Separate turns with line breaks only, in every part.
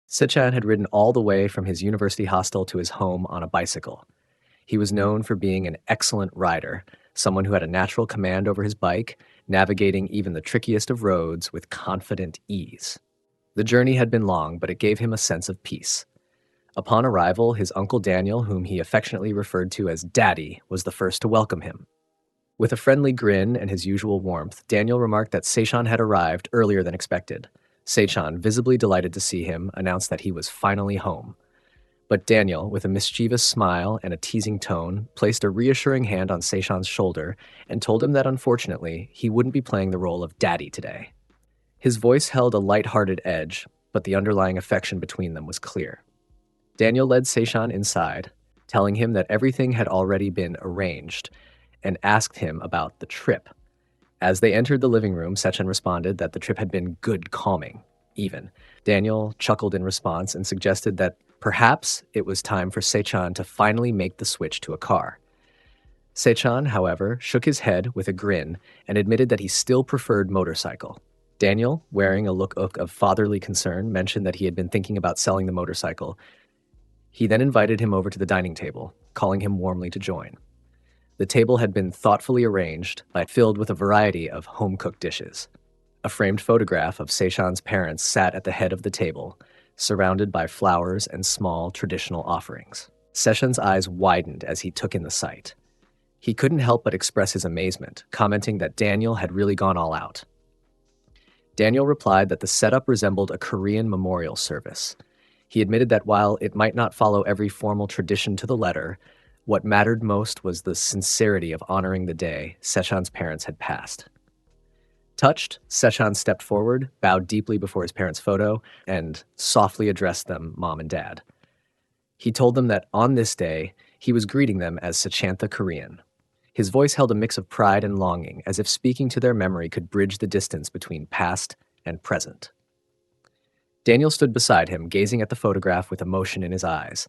Sechan had ridden all the way from his university hostel to his home on a bicycle. He was known for being an excellent rider, someone who had a natural command over his bike, navigating even the trickiest of roads with confident ease. The journey had been long, but it gave him a sense of peace. Upon arrival, his uncle Daniel, whom he affectionately referred to as Daddy, was the first to welcome him. With a friendly grin and his usual warmth, Daniel remarked that Sechan had arrived earlier than expected. Sechan, visibly delighted to see him, announced that he was finally home. But Daniel, with a mischievous smile and a teasing tone, placed a reassuring hand on Sechan's shoulder and told him that unfortunately, he wouldn't be playing the role of Daddy today. His voice held a light-hearted edge, but the underlying affection between them was clear. Daniel led Sechan inside, telling him that everything had already been arranged, and asked him about the trip. As they entered the living room, Sechan responded that the trip had been good calming, even. Daniel chuckled in response and suggested that perhaps it was time for Sechan to finally make the switch to a car. Sechan, however, shook his head with a grin and admitted that he still preferred motorcycle. Daniel, wearing a look of fatherly concern, mentioned that he had been thinking about selling the motorcycle. He then invited him over to the dining table, calling him warmly to join. The table had been thoughtfully arranged, filled with a variety of home-cooked dishes. A framed photograph of Sechan's parents sat at the head of the table, surrounded by flowers and small traditional offerings. Sechan's eyes widened as he took in the sight. He couldn't help but express his amazement, commenting that Daniel had really gone all out. Daniel replied that the setup resembled a Korean memorial service. He admitted that while it might not follow every formal tradition to the letter, what mattered most was the sincerity of honoring the day Sechan's parents had passed. Touched, Sechan stepped forward, bowed deeply before his parents' photo, and softly addressed them, Mom and Dad. He told them that on this day, he was greeting them as Sechantha Korean. His voice held a mix of pride and longing, as if speaking to their memory could bridge the distance between past and present. Daniel stood beside him, gazing at the photograph with emotion in his eyes.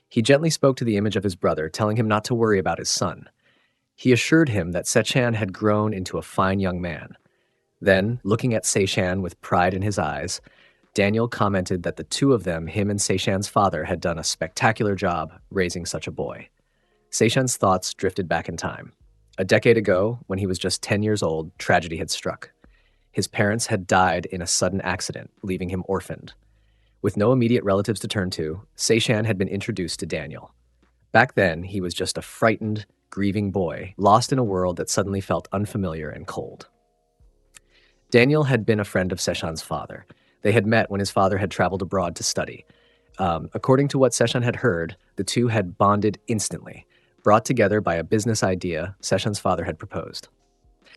He gently spoke to the image of his brother, telling him not to worry about his son. He assured him that Sechan had grown into a fine young man. Then, looking at Sechan with pride in his eyes, Daniel commented that the two of them, him and Sechan's father, had done a spectacular job raising such a boy. Sechan's thoughts drifted back in time. A decade ago, when he was just 10 years old, tragedy had struck. His parents had died in a sudden accident, leaving him orphaned. With no immediate relatives to turn to, Sechan had been introduced to Daniel. Back then, he was just a frightened, grieving boy, lost in a world that suddenly felt unfamiliar and cold. Daniel had been a friend of Sechan's father. They had met when his father had traveled abroad to study. According to what Sechan had heard, the two had bonded instantly, brought together by a business idea Sechan's father had proposed.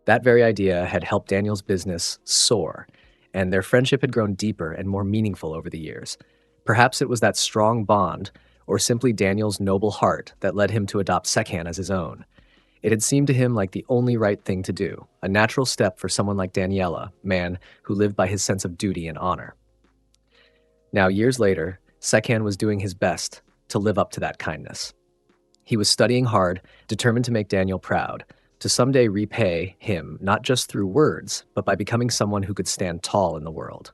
That very idea had helped Daniel's business soar, and their friendship had grown deeper and more meaningful over the years. Perhaps it was that strong bond, or simply Daniel's noble heart, that led him to adopt Sechan as his own. It had seemed to him like the only right thing to do, a natural step for someone like Daniela, man who lived by his sense of duty and honor. Now, years later, Sechan was doing his best to live up to that kindness. He was studying hard, determined to make Daniel proud, to someday repay him not just through words, but by becoming someone who could stand tall in the world.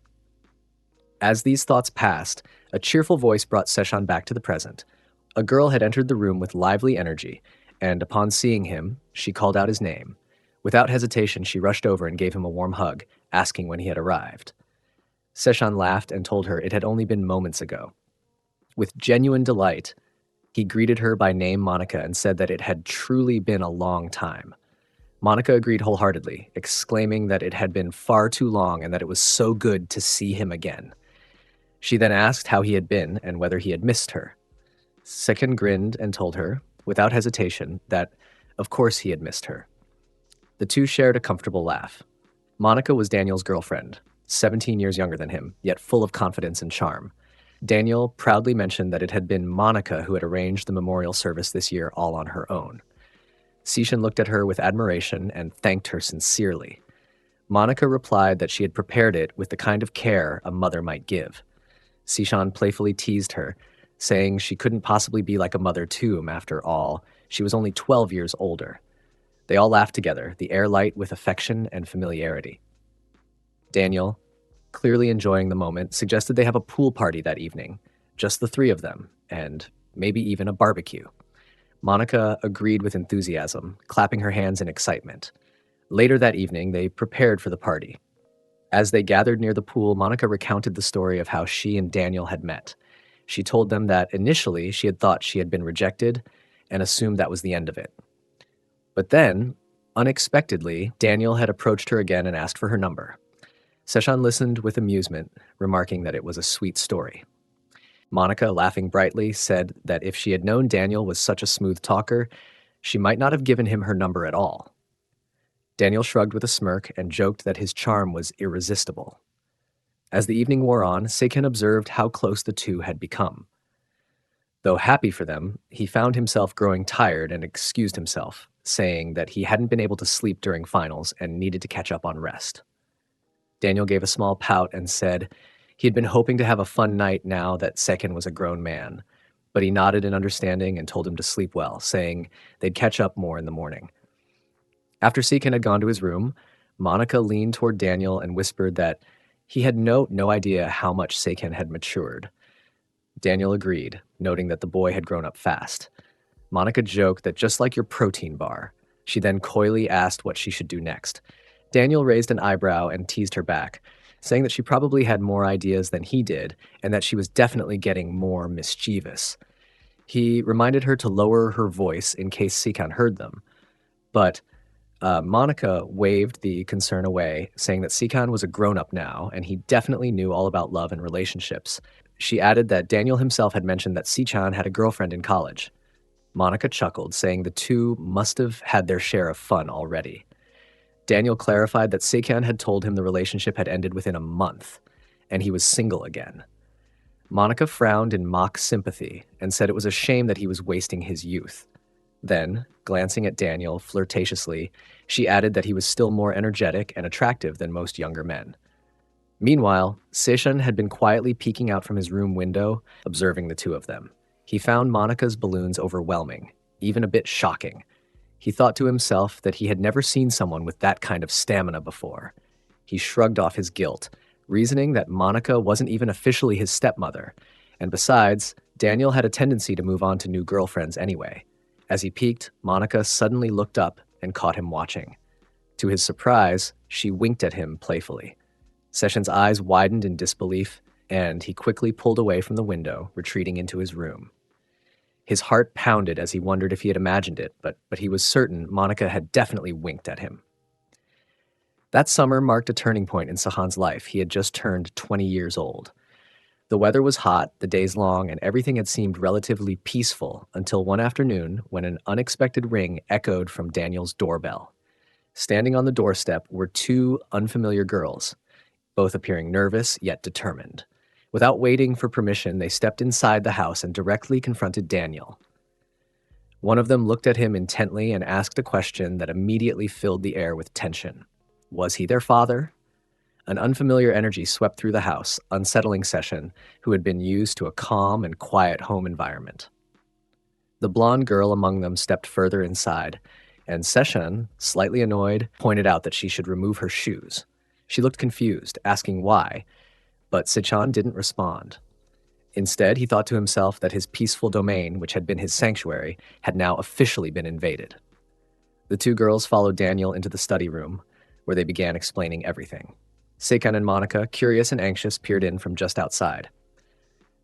As these thoughts passed, a cheerful voice brought Sechan back to the present. A girl had entered the room with lively energy, and upon seeing him, she called out his name. Without hesitation, she rushed over and gave him a warm hug, asking when he had arrived. Sechan laughed and told her it had only been moments ago. With genuine delight, he greeted her by name Monica and said that it had truly been a long time. Monica agreed wholeheartedly, exclaiming that it had been far too long and that it was so good to see him again. She then asked how he had been and whether he had missed her. Sechan grinned and told her, without hesitation, that of course he had missed her. The two shared a comfortable laugh. Monica was Daniel's girlfriend, 17 years younger than him, yet full of confidence and charm. Daniel proudly mentioned that it had been Monica who had arranged the memorial service this year all on her own. Sechan looked at her with admiration and thanked her sincerely. Monica replied that she had prepared it with the kind of care a mother might give. Sechan playfully teased her, saying she couldn't possibly be like a mother to him after all. She was only 12 years older. They all laughed together, the air light with affection and familiarity. Daniel, clearly enjoying the moment, suggested they have a pool party that evening, just the three of them, and maybe even a barbecue. Monica agreed with enthusiasm, clapping her hands in excitement. Later that evening, they prepared for the party. As they gathered near the pool, Monica recounted the story of how she and Daniel had met. She told them that initially she had thought she had been rejected and assumed that was the end of it. But then, unexpectedly, Daniel had approached her again and asked for her number. Sechan listened with amusement, remarking that it was a sweet story. Monica, laughing brightly, said that if she had known Daniel was such a smooth talker, she might not have given him her number at all. Daniel shrugged with a smirk and joked that his charm was irresistible. As the evening wore on, Sechan observed how close the two had become. Though happy for them, he found himself growing tired and excused himself, saying that he hadn't been able to sleep during finals and needed to catch up on rest. Daniel gave a small pout and said he had been hoping to have a fun night now that Sechan was a grown man, but he nodded in understanding and told him to sleep well, saying they'd catch up more in the morning. After Sechan had gone to his room, Monica leaned toward Daniel and whispered that he had no idea how much Sechan had matured. Daniel agreed, noting that the boy had grown up fast. Monica joked that just like your protein bar. She then coyly asked what she should do next. Daniel raised an eyebrow and teased her back, saying that she probably had more ideas than he did and that she was definitely getting more mischievous. He reminded her to lower her voice in case Sechan heard them, but Monica waved the concern away, saying that Sechan was a grown-up now, and he definitely knew all about love and relationships. She added that Daniel himself had mentioned that Sechan had a girlfriend in college. Monica chuckled, saying the two must have had their share of fun already. Daniel clarified that Sechan had told him the relationship had ended within a month, and he was single again. Monica frowned in mock sympathy and said it was a shame that he was wasting his youth. Then, glancing at Daniel flirtatiously, she added that he was still more energetic and attractive than most younger men. Meanwhile, Sechan had been quietly peeking out from his room window, observing the two of them. He found Monica's balloons overwhelming, even a bit shocking. He thought to himself that he had never seen someone with that kind of stamina before. He shrugged off his guilt, reasoning that Monica wasn't even officially his stepmother, and besides, Daniel had a tendency to move on to new girlfriends anyway. As he peeked, Monica suddenly looked up and caught him watching. To his surprise, she winked at him playfully. Sechan's eyes widened in disbelief, and he quickly pulled away from the window, retreating into his room. His heart pounded as he wondered if he had imagined it, but he was certain Monica had definitely winked at him. That summer marked a turning point in Sechan's life. He had just turned 20 years old. The weather was hot, the days long, and everything had seemed relatively peaceful until one afternoon when an unexpected ring echoed from Daniel's doorbell. Standing on the doorstep were two unfamiliar girls, both appearing nervous yet determined. Without waiting for permission, they stepped inside the house and directly confronted Daniel. One of them looked at him intently and asked a question that immediately filled the air with tension. Was he their father? An unfamiliar energy swept through the house, unsettling Sechan, who had been used to a calm and quiet home environment. The blonde girl among them stepped further inside, and Sechan, slightly annoyed, pointed out that she should remove her shoes. She looked confused, asking why, but Sechan didn't respond. Instead, he thought to himself that his peaceful domain, which had been his sanctuary, had now officially been invaded. The two girls followed Daniel into the study room, where they began explaining everything. Sechan and Monica, curious and anxious, peered in from just outside.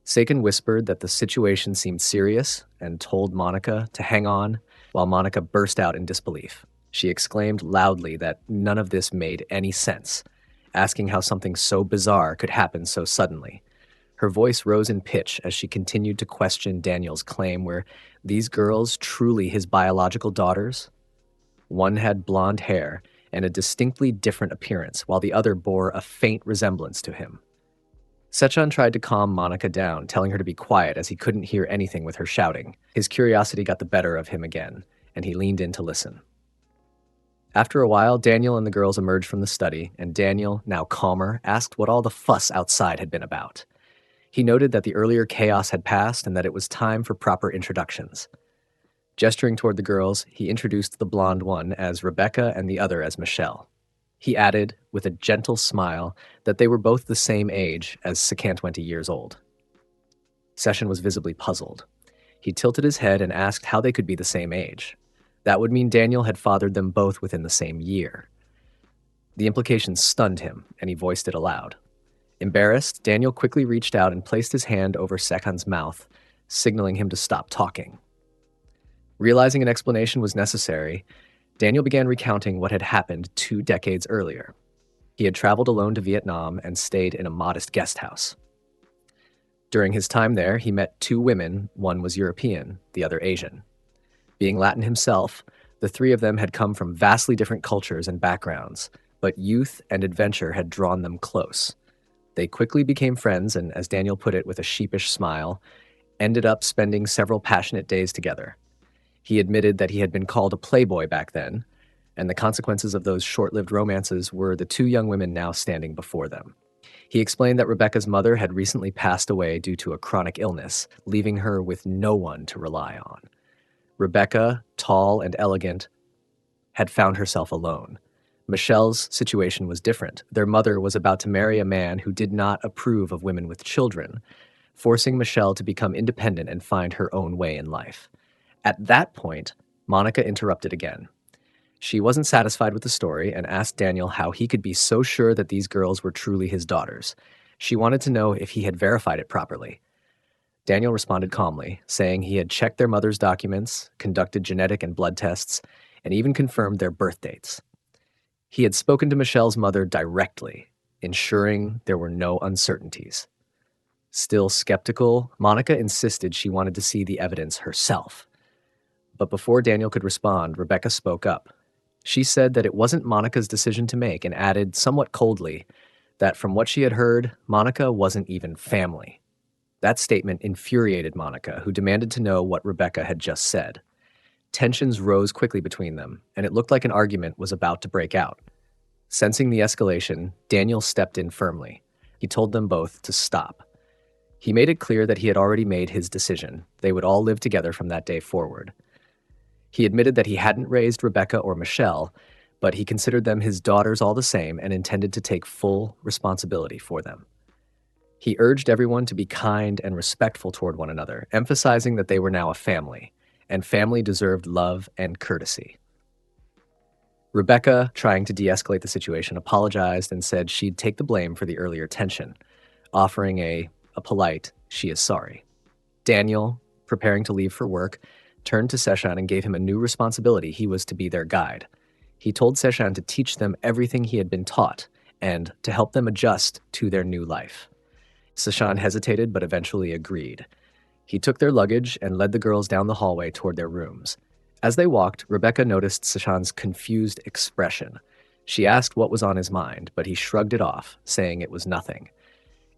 Sechan whispered that the situation seemed serious and told Monica to hang on, while Monica burst out in disbelief. She exclaimed loudly that none of this made any sense, asking how something so bizarre could happen so suddenly. Her voice rose in pitch as she continued to question Daniel's claim. Were these girls truly his biological daughters? One had blonde hair and a distinctly different appearance, while the other bore a faint resemblance to him. Sechan tried to calm Monica down, telling her to be quiet as he couldn't hear anything with her shouting. His curiosity got the better of him again, and he leaned in to listen. After a while, Daniel and the girls emerged from the study, and Daniel, now calmer, asked what all the fuss outside had been about. He noted that the earlier chaos had passed and that it was time for proper introductions. Gesturing toward the girls, he introduced the blonde one as Rebecca and the other as Michelle. He added, with a gentle smile, that they were both the same age as Sechan 20 years old. Sechan was visibly puzzled. He tilted his head and asked how they could be the same age. That would mean Daniel had fathered them both within the same year. The implication stunned him, and he voiced it aloud. Embarrassed, Daniel quickly reached out and placed his hand over Sechan's mouth, signaling him to stop talking. Realizing an explanation was necessary, Daniel began recounting what had happened 2 decades earlier. He had traveled alone to Vietnam and stayed in a modest guest house. During his time there, he met 2 women, one was European, the other Asian. Being Latin himself, the 3 of them had come from vastly different cultures and backgrounds, but youth and adventure had drawn them close. They quickly became friends and, as Daniel put it with a sheepish smile, ended up spending several passionate days together. He admitted that he had been called a playboy back then, and the consequences of those short-lived romances were the 2 young women now standing before them. He explained that Rebecca's mother had recently passed away due to a chronic illness, leaving her with no one to rely on. Rebecca, tall and elegant, had found herself alone. Michelle's situation was different. Their mother was about to marry a man who did not approve of women with children, forcing Michelle to become independent and find her own way in life. At that point, Monica interrupted again. She wasn't satisfied with the story and asked Daniel how he could be so sure that these girls were truly his daughters. She wanted to know if he had verified it properly. Daniel responded calmly, saying he had checked their mother's documents, conducted genetic and blood tests, and even confirmed their birth dates. He had spoken to Michelle's mother directly, ensuring there were no uncertainties. Still skeptical, Monica insisted she wanted to see the evidence herself. But before Daniel could respond, Rebecca spoke up. She said that it wasn't Monica's decision to make and added, somewhat coldly, that from what she had heard, Monica wasn't even family. That statement infuriated Monica, who demanded to know what Rebecca had just said. Tensions rose quickly between them, and it looked like an argument was about to break out. Sensing the escalation, Daniel stepped in firmly. He told them both to stop. He made it clear that he had already made his decision. They would all live together from that day forward. He admitted that he hadn't raised Rebecca or Michelle, but he considered them his daughters all the same and intended to take full responsibility for them. He urged everyone to be kind and respectful toward one another, emphasizing that they were now a family, and family deserved love and courtesy. Rebecca, trying to de-escalate the situation, apologized and said she'd take the blame for the earlier tension, offering a polite, "she is sorry." Daniel, preparing to leave for work, turned to Sechan and gave him a new responsibility. He was to be their guide. He told Sechan to teach them everything he had been taught and to help them adjust to their new life. Sechan hesitated but eventually agreed. He took their luggage and led the girls down the hallway toward their rooms. As they walked, Rebecca noticed Sechan's confused expression. She asked what was on his mind, but he shrugged it off, saying it was nothing.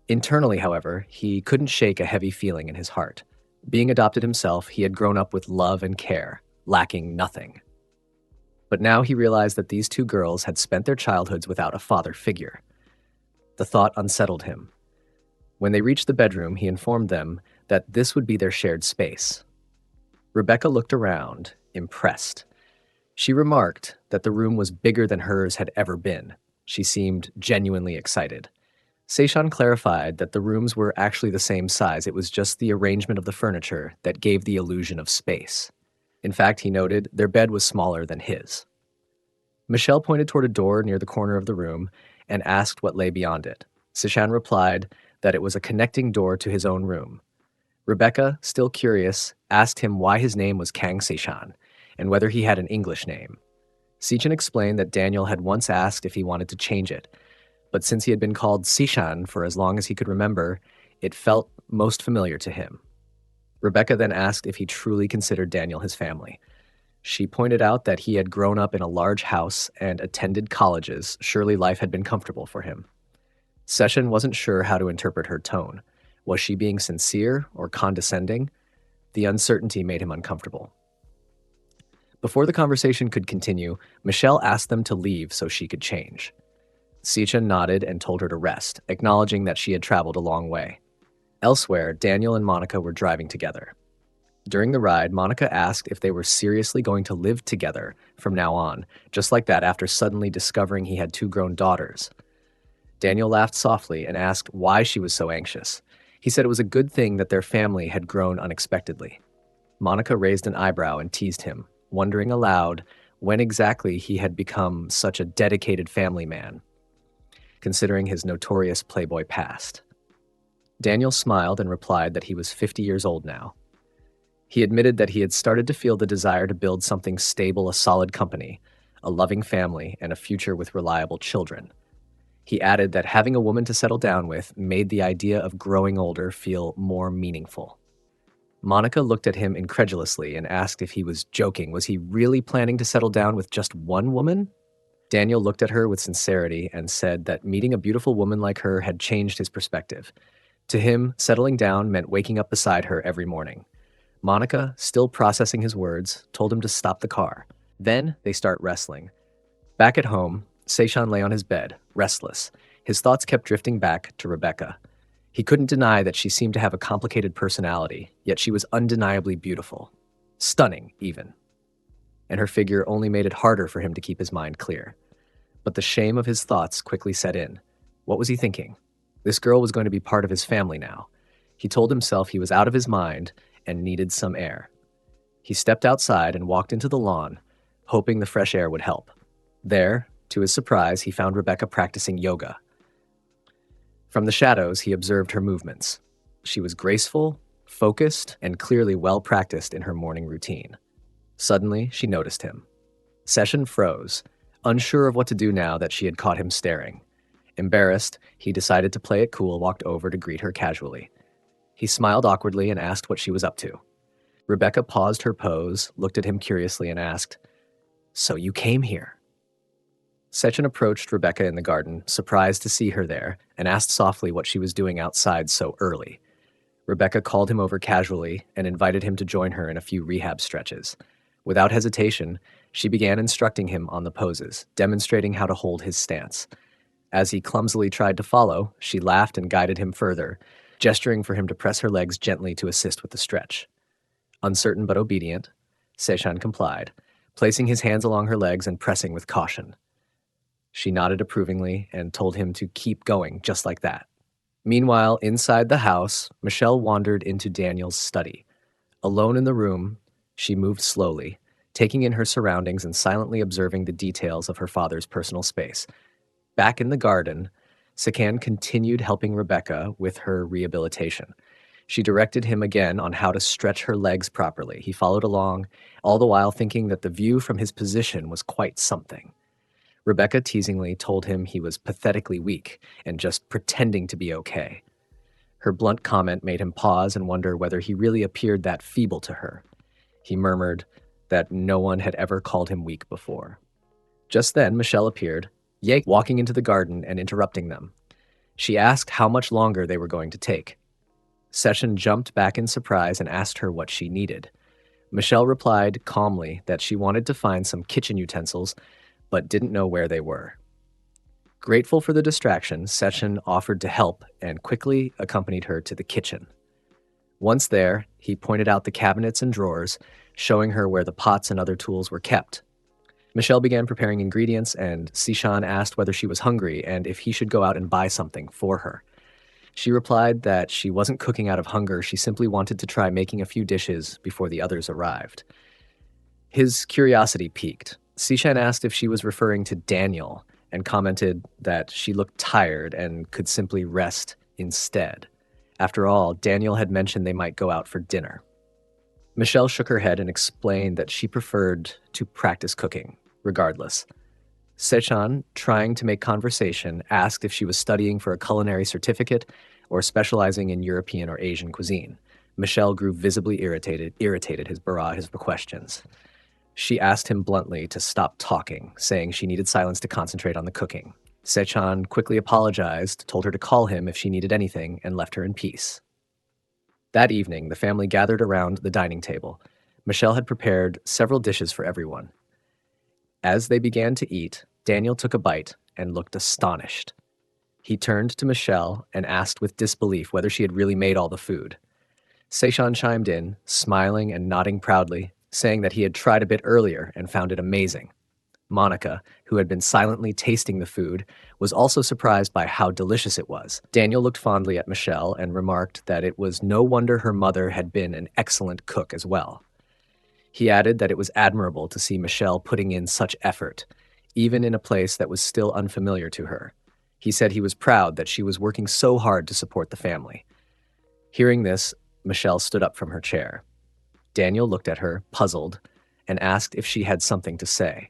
Internally, however, he couldn't shake a heavy feeling in his heart. Being adopted himself, he had grown up with love and care, lacking nothing. But now he realized that these 2 girls had spent their childhoods without a father figure. The thought unsettled him. When they reached the bedroom, he informed them that this would be their shared space. Rebecca looked around, impressed. She remarked that the room was bigger than hers had ever been. She seemed genuinely excited. Sechan clarified that the rooms were actually the same size. It was just the arrangement of the furniture that gave the illusion of space. In fact, he noted, their bed was smaller than his. Michelle pointed toward a door near the corner of the room and asked what lay beyond it. Sechan replied that it was a connecting door to his own room. Rebecca, still curious, asked him why his name was Kang Sechan and whether he had an English name. Sechan explained that Daniel had once asked if he wanted to change it, but since he had been called Sechan for as long as he could remember, it felt most familiar to him. Rebecca then asked if he truly considered Daniel his family. She pointed out that he had grown up in a large house and attended colleges. Surely life had been comfortable for him. Sechan wasn't sure how to interpret her tone. Was she being sincere or condescending? The uncertainty made him uncomfortable. Before the conversation could continue, Michelle asked them to leave so she could change. Sechan nodded and told her to rest, acknowledging that she had traveled a long way. Elsewhere, Daniel and Monica were driving together. During the ride, Monica asked if they were seriously going to live together from now on, just like that after suddenly discovering he had two grown daughters. Daniel laughed softly and asked why she was so anxious. He said it was a good thing that their family had grown unexpectedly. Monica raised an eyebrow and teased him, wondering aloud when exactly he had become such a dedicated family man, considering his notorious playboy past. Daniel smiled and replied that he was 50 years old now. He admitted that he had started to feel the desire to build something stable, a solid company, a loving family, and a future with reliable children. He added that having a woman to settle down with made the idea of growing older feel more meaningful. Monica looked at him incredulously and asked if he was joking. Was he really planning to settle down with just one woman? Daniel looked at her with sincerity and said that meeting a beautiful woman like her had changed his perspective. To him, settling down meant waking up beside her every morning. Monica, still processing his words, told him to stop the car. Then they start wrestling. Back at home, Sechan lay on his bed, restless. His thoughts kept drifting back to Rebecca. He couldn't deny that she seemed to have a complicated personality, yet she was undeniably beautiful. Stunning, even. And her figure only made it harder for him to keep his mind clear. But the shame of his thoughts quickly set in. What was he thinking? This girl was going to be part of his family now. He told himself he was out of his mind and needed some air. He stepped outside and walked into the lawn, hoping the fresh air would help. There, to his surprise, he found Rebecca practicing yoga. From the shadows, he observed her movements. She was graceful, focused, and clearly well practiced in her morning routine. Suddenly, she noticed him. Sechan froze, unsure of what to do now that she had caught him staring. Embarrassed, he decided to play it cool, walked over to greet her casually. He smiled awkwardly and asked what she was up to. Rebecca paused her pose, looked at him curiously, and asked, "So you came here?" Sechan approached Rebecca in the garden, surprised to see her there, and asked softly what she was doing outside so early. Rebecca called him over casually and invited him to join her in a few rehab stretches. Without hesitation, she began instructing him on the poses, demonstrating how to hold his stance. As he clumsily tried to follow, she laughed and guided him further, gesturing for him to press her legs gently to assist with the stretch. Uncertain but obedient, Sechan complied, placing his hands along her legs and pressing with caution. She nodded approvingly and told him to keep going just like that. Meanwhile, inside the house, Michelle wandered into Daniel's study. Alone in the room, she moved slowly, taking in her surroundings and silently observing the details of her father's personal space. Back in the garden, Sechan continued helping Rebecca with her rehabilitation. She directed him again on how to stretch her legs properly. He followed along, all the while thinking that the view from his position was quite something. Rebecca teasingly told him he was pathetically weak and just pretending to be okay. Her blunt comment made him pause and wonder whether he really appeared that feeble to her. He murmured that no one had ever called him weak before. Just then, Michelle appeared, walking into the garden and interrupting them. She asked how much longer they were going to take. Sechan jumped back in surprise and asked her what she needed. Michelle replied calmly that she wanted to find some kitchen utensils, but didn't know where they were. Grateful for the distraction, Sechan offered to help and quickly accompanied her to the kitchen. Once there, he pointed out the cabinets and drawers, showing her where the pots and other tools were kept. Michelle began preparing ingredients, and Sechan asked whether she was hungry and if he should go out and buy something for her. She replied that she wasn't cooking out of hunger, she simply wanted to try making a few dishes before the others arrived. His curiosity piqued. Sechan asked if she was referring to Daniel and commented that she looked tired and could simply rest instead. After all, Daniel had mentioned they might go out for dinner. Michelle shook her head and explained that she preferred to practice cooking, regardless. Sechan, trying to make conversation, asked if she was studying for a culinary certificate or specializing in European or Asian cuisine. Michelle grew visibly irritated his questions. She asked him bluntly to stop talking, saying she needed silence to concentrate on the cooking. Sechan quickly apologized, told her to call him if she needed anything, and left her in peace. That evening, the family gathered around the dining table. Michelle had prepared several dishes for everyone. As they began to eat, Daniel took a bite and looked astonished. He turned to Michelle and asked with disbelief whether she had really made all the food. Sechan chimed in, smiling and nodding proudly, saying that he had tried a bit earlier and found it amazing. Monica, who had been silently tasting the food, was also surprised by how delicious it was. Daniel looked fondly at Michelle and remarked that it was no wonder her mother had been an excellent cook as well. He added that it was admirable to see Michelle putting in such effort, even in a place that was still unfamiliar to her. He said he was proud that she was working so hard to support the family. Hearing this, Michelle stood up from her chair. Daniel looked at her, puzzled, and asked if she had something to say.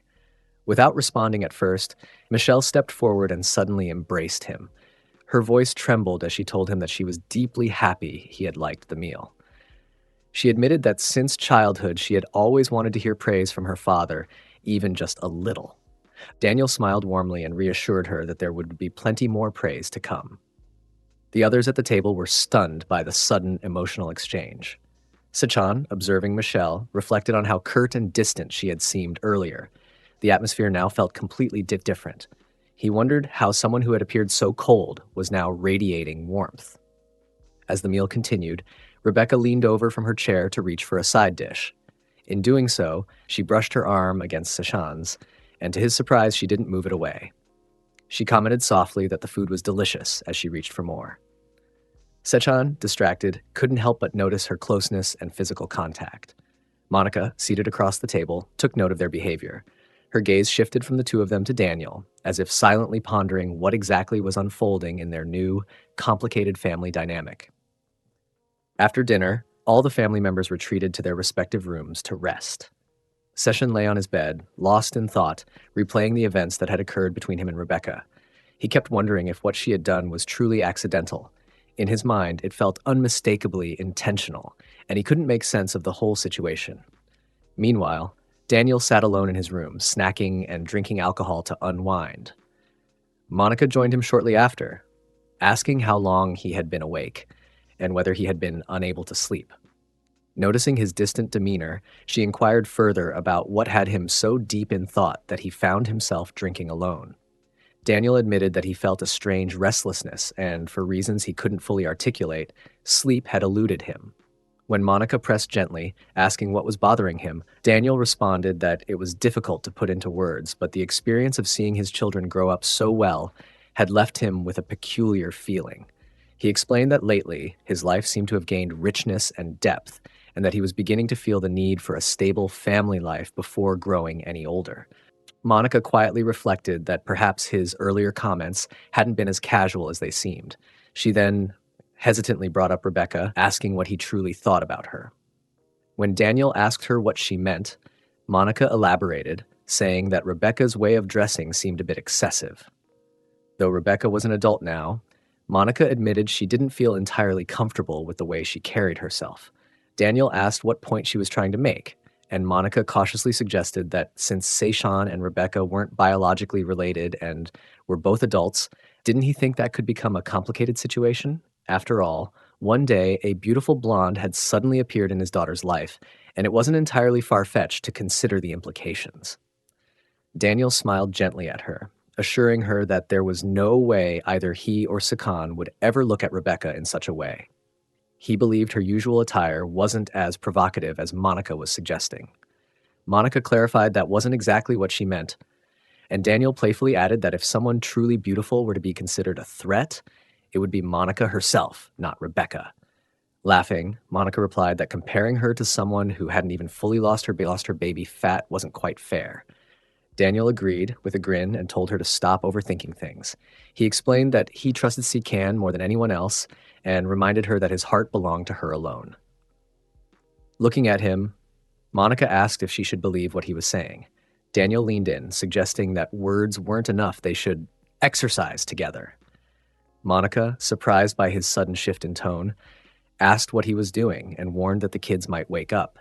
Without responding at first, Michelle stepped forward and suddenly embraced him. Her voice trembled as she told him that she was deeply happy he had liked the meal. She admitted that since childhood she had always wanted to hear praise from her father, even just a little. Daniel smiled warmly and reassured her that there would be plenty more praise to come. The others at the table were stunned by the sudden emotional exchange. Sechan, observing Michelle, reflected on how curt and distant she had seemed earlier. The atmosphere now felt completely different. He wondered how someone who had appeared so cold was now radiating warmth. As the meal continued, Rebecca leaned over from her chair to reach for a side dish. In doing so, she brushed her arm against Sechan's, and to his surprise, she didn't move it away. She commented softly that the food was delicious as she reached for more. Sechan, distracted, couldn't help but notice her closeness and physical contact. Monica, seated across the table, took note of their behavior. Her gaze shifted from the two of them to Daniel, as if silently pondering what exactly was unfolding in their new, complicated family dynamic. After dinner, all the family members retreated to their respective rooms to rest. Sechan lay on his bed, lost in thought, replaying the events that had occurred between him and Rebecca. He kept wondering if what she had done was truly accidental. In his mind, it felt unmistakably intentional, and he couldn't make sense of the whole situation. Meanwhile, Daniel sat alone in his room, snacking and drinking alcohol to unwind. Monica joined him shortly after, asking how long he had been awake and whether he had been unable to sleep. Noticing his distant demeanor, she inquired further about what had him so deep in thought that he found himself drinking alone. Daniel admitted that he felt a strange restlessness and, for reasons he couldn't fully articulate, sleep had eluded him. When Monica pressed gently, asking what was bothering him, Daniel responded that it was difficult to put into words, but the experience of seeing his children grow up so well had left him with a peculiar feeling. He explained that lately, his life seemed to have gained richness and depth, and that he was beginning to feel the need for a stable family life before growing any older. Monica quietly reflected that perhaps his earlier comments hadn't been as casual as they seemed. She then hesitantly brought up Rebecca, asking what he truly thought about her. When Daniel asked her what she meant, Monica elaborated, saying that Rebecca's way of dressing seemed a bit excessive. Though Rebecca was an adult now, Monica admitted she didn't feel entirely comfortable with the way she carried herself. Daniel asked what point she was trying to make, and Monica cautiously suggested that since Sechan and Rebecca weren't biologically related and were both adults, didn't he think that could become a complicated situation? After all, one day a beautiful blonde had suddenly appeared in his daughter's life, and it wasn't entirely far-fetched to consider the implications. Daniel smiled gently at her, assuring her that there was no way either he or Sechan would ever look at Rebecca in such a way. He believed her usual attire wasn't as provocative as Monica was suggesting. Monica clarified that wasn't exactly what she meant, and Daniel playfully added that if someone truly beautiful were to be considered a threat, it would be Monica herself, not Rebecca. Laughing, Monica replied that comparing her to someone who hadn't even fully lost her baby fat wasn't quite fair. Daniel agreed with a grin and told her to stop overthinking things. He explained that he trusted Sechan more than anyone else and reminded her that his heart belonged to her alone. Looking at him, Monica asked if she should believe what he was saying. Daniel leaned in, suggesting that words weren't enough, they should exercise together. Monica, surprised by his sudden shift in tone, asked what he was doing and warned that the kids might wake up.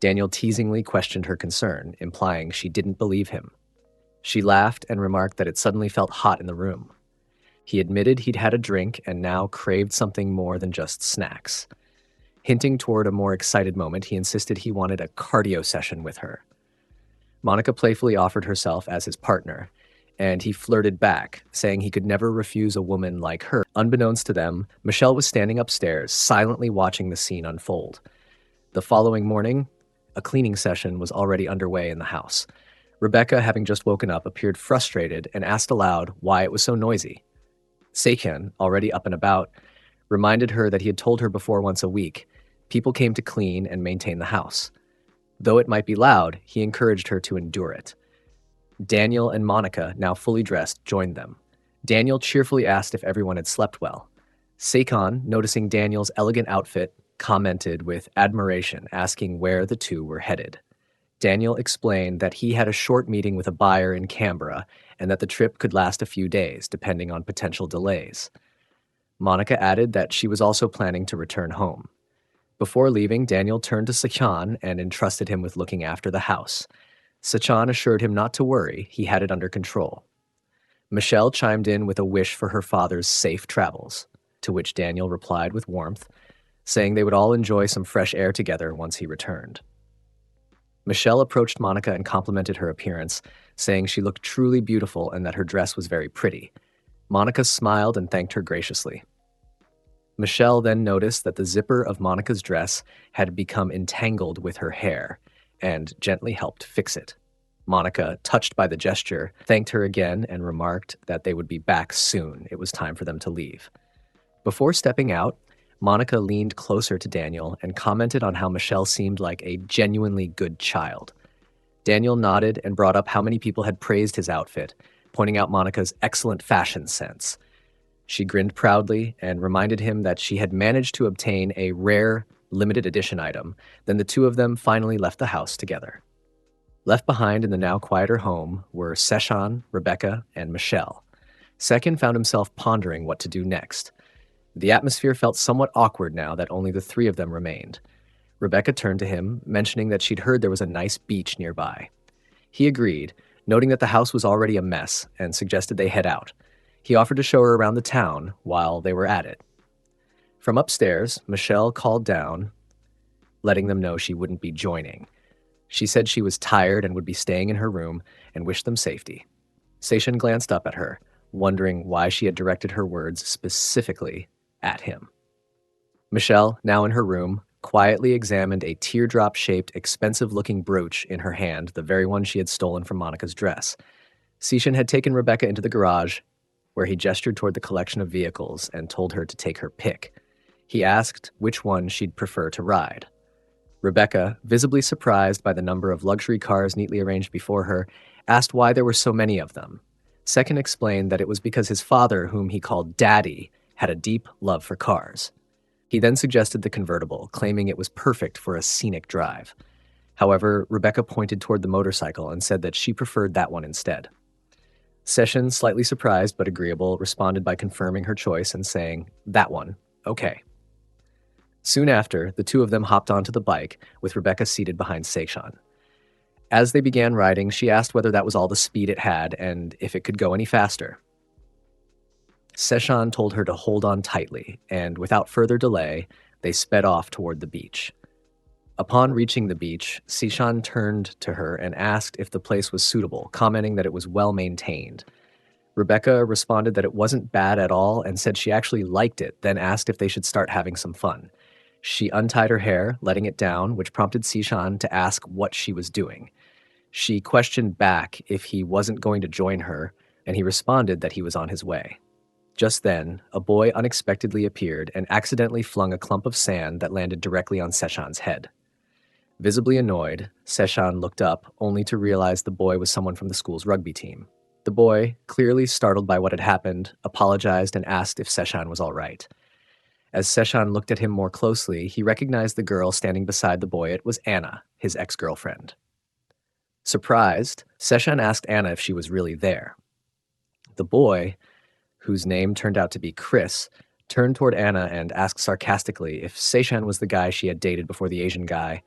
Daniel teasingly questioned her concern, implying she didn't believe him. She laughed and remarked that it suddenly felt hot in the room. He admitted he'd had a drink and now craved something more than just snacks. Hinting toward a more excited moment, he insisted he wanted a cardio session with her. Monica playfully offered herself as his partner, and he flirted back, saying he could never refuse a woman like her. Unbeknownst to them, Michelle was standing upstairs, silently watching the scene unfold. The following morning, a cleaning session was already underway in the house. Rebecca, having just woken up, appeared frustrated and asked aloud why it was so noisy. Sechan, already up and about, reminded her that he had told her before once a week, people came to clean and maintain the house. Though it might be loud, he encouraged her to endure it. Daniel and Monica, now fully dressed, joined them. Daniel cheerfully asked if everyone had slept well. Sechan, noticing Daniel's elegant outfit, commented with admiration, asking where the two were headed. Daniel explained that he had a short meeting with a buyer in Canberra and that the trip could last a few days, depending on potential delays. Monica added that she was also planning to return home. Before leaving, Daniel turned to Sechan and entrusted him with looking after the house. Sechan assured him not to worry, he had it under control. Michelle chimed in with a wish for her father's safe travels, to which Daniel replied with warmth, saying they would all enjoy some fresh air together once he returned. Michelle approached Monica and complimented her appearance, saying she looked truly beautiful and that her dress was very pretty. Monica smiled and thanked her graciously. Michelle then noticed that the zipper of Monica's dress had become entangled with her hair and gently helped fix it. Monica, touched by the gesture, thanked her again and remarked that they would be back soon. It was time for them to leave. Before stepping out, Monica leaned closer to Daniel and commented on how Michelle seemed like a genuinely good child. Daniel nodded and brought up how many people had praised his outfit, pointing out Monica's excellent fashion sense. She grinned proudly and reminded him that she had managed to obtain a rare, limited edition item. Then the two of them finally left the house together. Left behind in the now quieter home were Sechan, Rebecca, and Michelle. Sechan found himself pondering what to do next. The atmosphere felt somewhat awkward now that only the three of them remained. Rebecca turned to him, mentioning that she'd heard there was a nice beach nearby. He agreed, noting that the house was already a mess, and suggested they head out. He offered to show her around the town while they were at it. From upstairs, Michelle called down, letting them know she wouldn't be joining. She said she was tired and would be staying in her room and wished them safety. Sechan glanced up at her, wondering why she had directed her words specifically at him. Michelle, now in her room, quietly examined a teardrop-shaped, expensive-looking brooch in her hand, the very one she had stolen from Monica's dress. Sechan had taken Rebecca into the garage, where he gestured toward the collection of vehicles and told her to take her pick. He asked which one she'd prefer to ride. Rebecca, visibly surprised by the number of luxury cars neatly arranged before her, asked why there were so many of them. Sechan explained that it was because his father, whom he called Daddy, had a deep love for cars. He then suggested the convertible, claiming it was perfect for a scenic drive. However, Rebecca pointed toward the motorcycle and said that she preferred that one instead. Sechan, slightly surprised but agreeable, responded by confirming her choice and saying, "That one, okay." Soon after, the two of them hopped onto the bike, with Rebecca seated behind Sechan. As they began riding, she asked whether that was all the speed it had and if it could go any faster. Sechan told her to hold on tightly, and without further delay, they sped off toward the beach. Upon reaching the beach, Sechan turned to her and asked if the place was suitable, commenting that it was well maintained. Rebecca responded that it wasn't bad at all and said she actually liked it, then asked if they should start having some fun. She untied her hair, letting it down, which prompted Sechan to ask what she was doing. She questioned back if he wasn't going to join her, and he responded that he was on his way. Just then, a boy unexpectedly appeared and accidentally flung a clump of sand that landed directly on Sechan's head. Visibly annoyed, Sechan looked up, only to realize the boy was someone from the school's rugby team. The boy, clearly startled by what had happened, apologized and asked if Sechan was all right. As Sechan looked at him more closely, he recognized the girl standing beside the boy. It was Anna, his ex-girlfriend. Surprised, Sechan asked Anna if she was really there. The boy, whose name turned out to be Chris, turned toward Anna and asked sarcastically if Sechan was the guy she had dated before the Asian guy.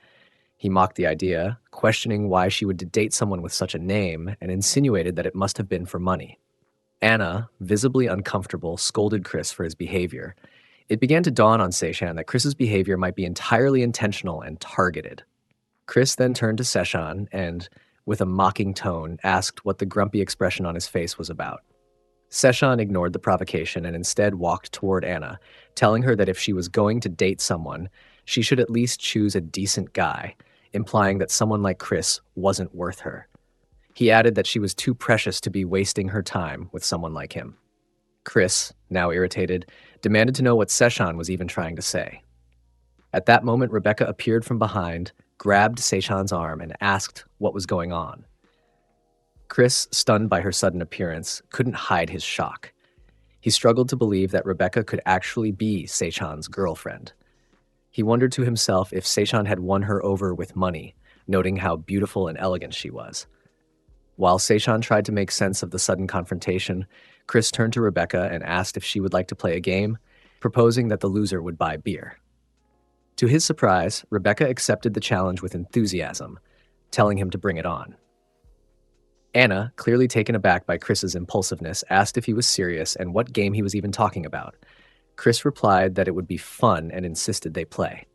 He mocked the idea, questioning why she would date someone with such a name, and insinuated that it must have been for money. Anna, visibly uncomfortable, scolded Chris for his behavior. It began to dawn on Sechan that Chris's behavior might be entirely intentional and targeted. Chris then turned to Sechan and, with a mocking tone, asked what the grumpy expression on his face was about. Sechan ignored the provocation and instead walked toward Anna, telling her that if she was going to date someone, she should at least choose a decent guy, implying that someone like Chris wasn't worth her. He added that she was too precious to be wasting her time with someone like him. Chris, now irritated, demanded to know what Sechan was even trying to say. At that moment, Rebecca appeared from behind, grabbed Sechan's arm, and asked what was going on. Chris, stunned by her sudden appearance, couldn't hide his shock. He struggled to believe that Rebecca could actually be Sechan's girlfriend. He wondered to himself if Sechan had won her over with money, noting how beautiful and elegant she was. While Sechan tried to make sense of the sudden confrontation, Chris turned to Rebecca and asked if she would like to play a game, proposing that the loser would buy beer. To his surprise, Rebecca accepted the challenge with enthusiasm, telling him to bring it on. Anna, clearly taken aback by Chris's impulsiveness, asked if he was serious and what game he was even talking about. Chris replied that it would be fun and insisted they play.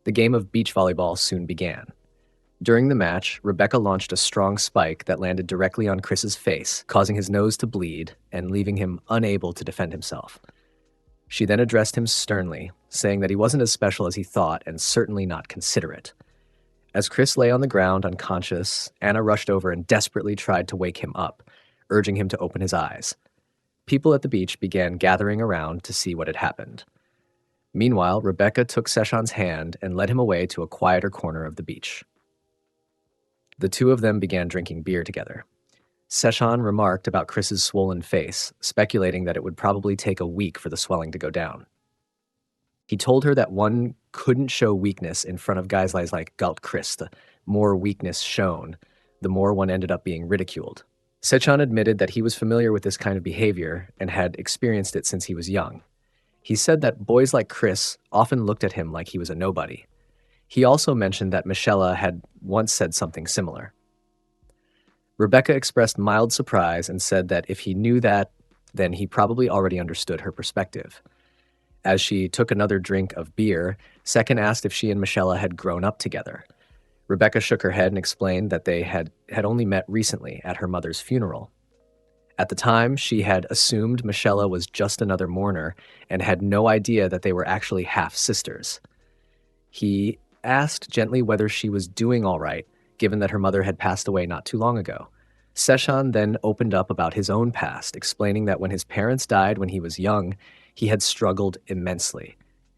The game of beach volleyball soon began. During the match, Rebecca launched a strong spike that landed directly on Chris's face, causing his nose to bleed and leaving him unable to defend himself. She then addressed him sternly, saying that he wasn't as special as he thought and certainly not considerate. As Chris lay on the ground unconscious, Anna rushed over and desperately tried to wake him up, urging him to open his eyes. People at the beach began gathering around to see what had happened. Meanwhile, Rebecca took Sechan's hand and led him away to a quieter corner of the beach. The two of them began drinking beer together. Sechan remarked about Chris's swollen face, speculating that it would probably take a week for the swelling to go down. He told her that one couldn't show weakness in front of guys like Galt Chris. The more weakness shown, the more one ended up being ridiculed. Sechan admitted that he was familiar with this kind of behavior and had experienced it since he was young. He said that boys like Chris often looked at him like he was a nobody. He also mentioned that Michelle had once said something similar. Rebecca expressed mild surprise and said that if he knew that, then he probably already understood her perspective. As she took another drink of beer, Sechan asked if she and Michelle had grown up together. Rebecca shook her head and explained that they had only met recently at her mother's funeral. At the time, she had assumed Michelle was just another mourner and had no idea that they were actually half-sisters. He asked gently whether she was doing all right, given that her mother had passed away not too long ago. Sechan then opened up about his own past, explaining that when his parents died when he was young, he had struggled immensely.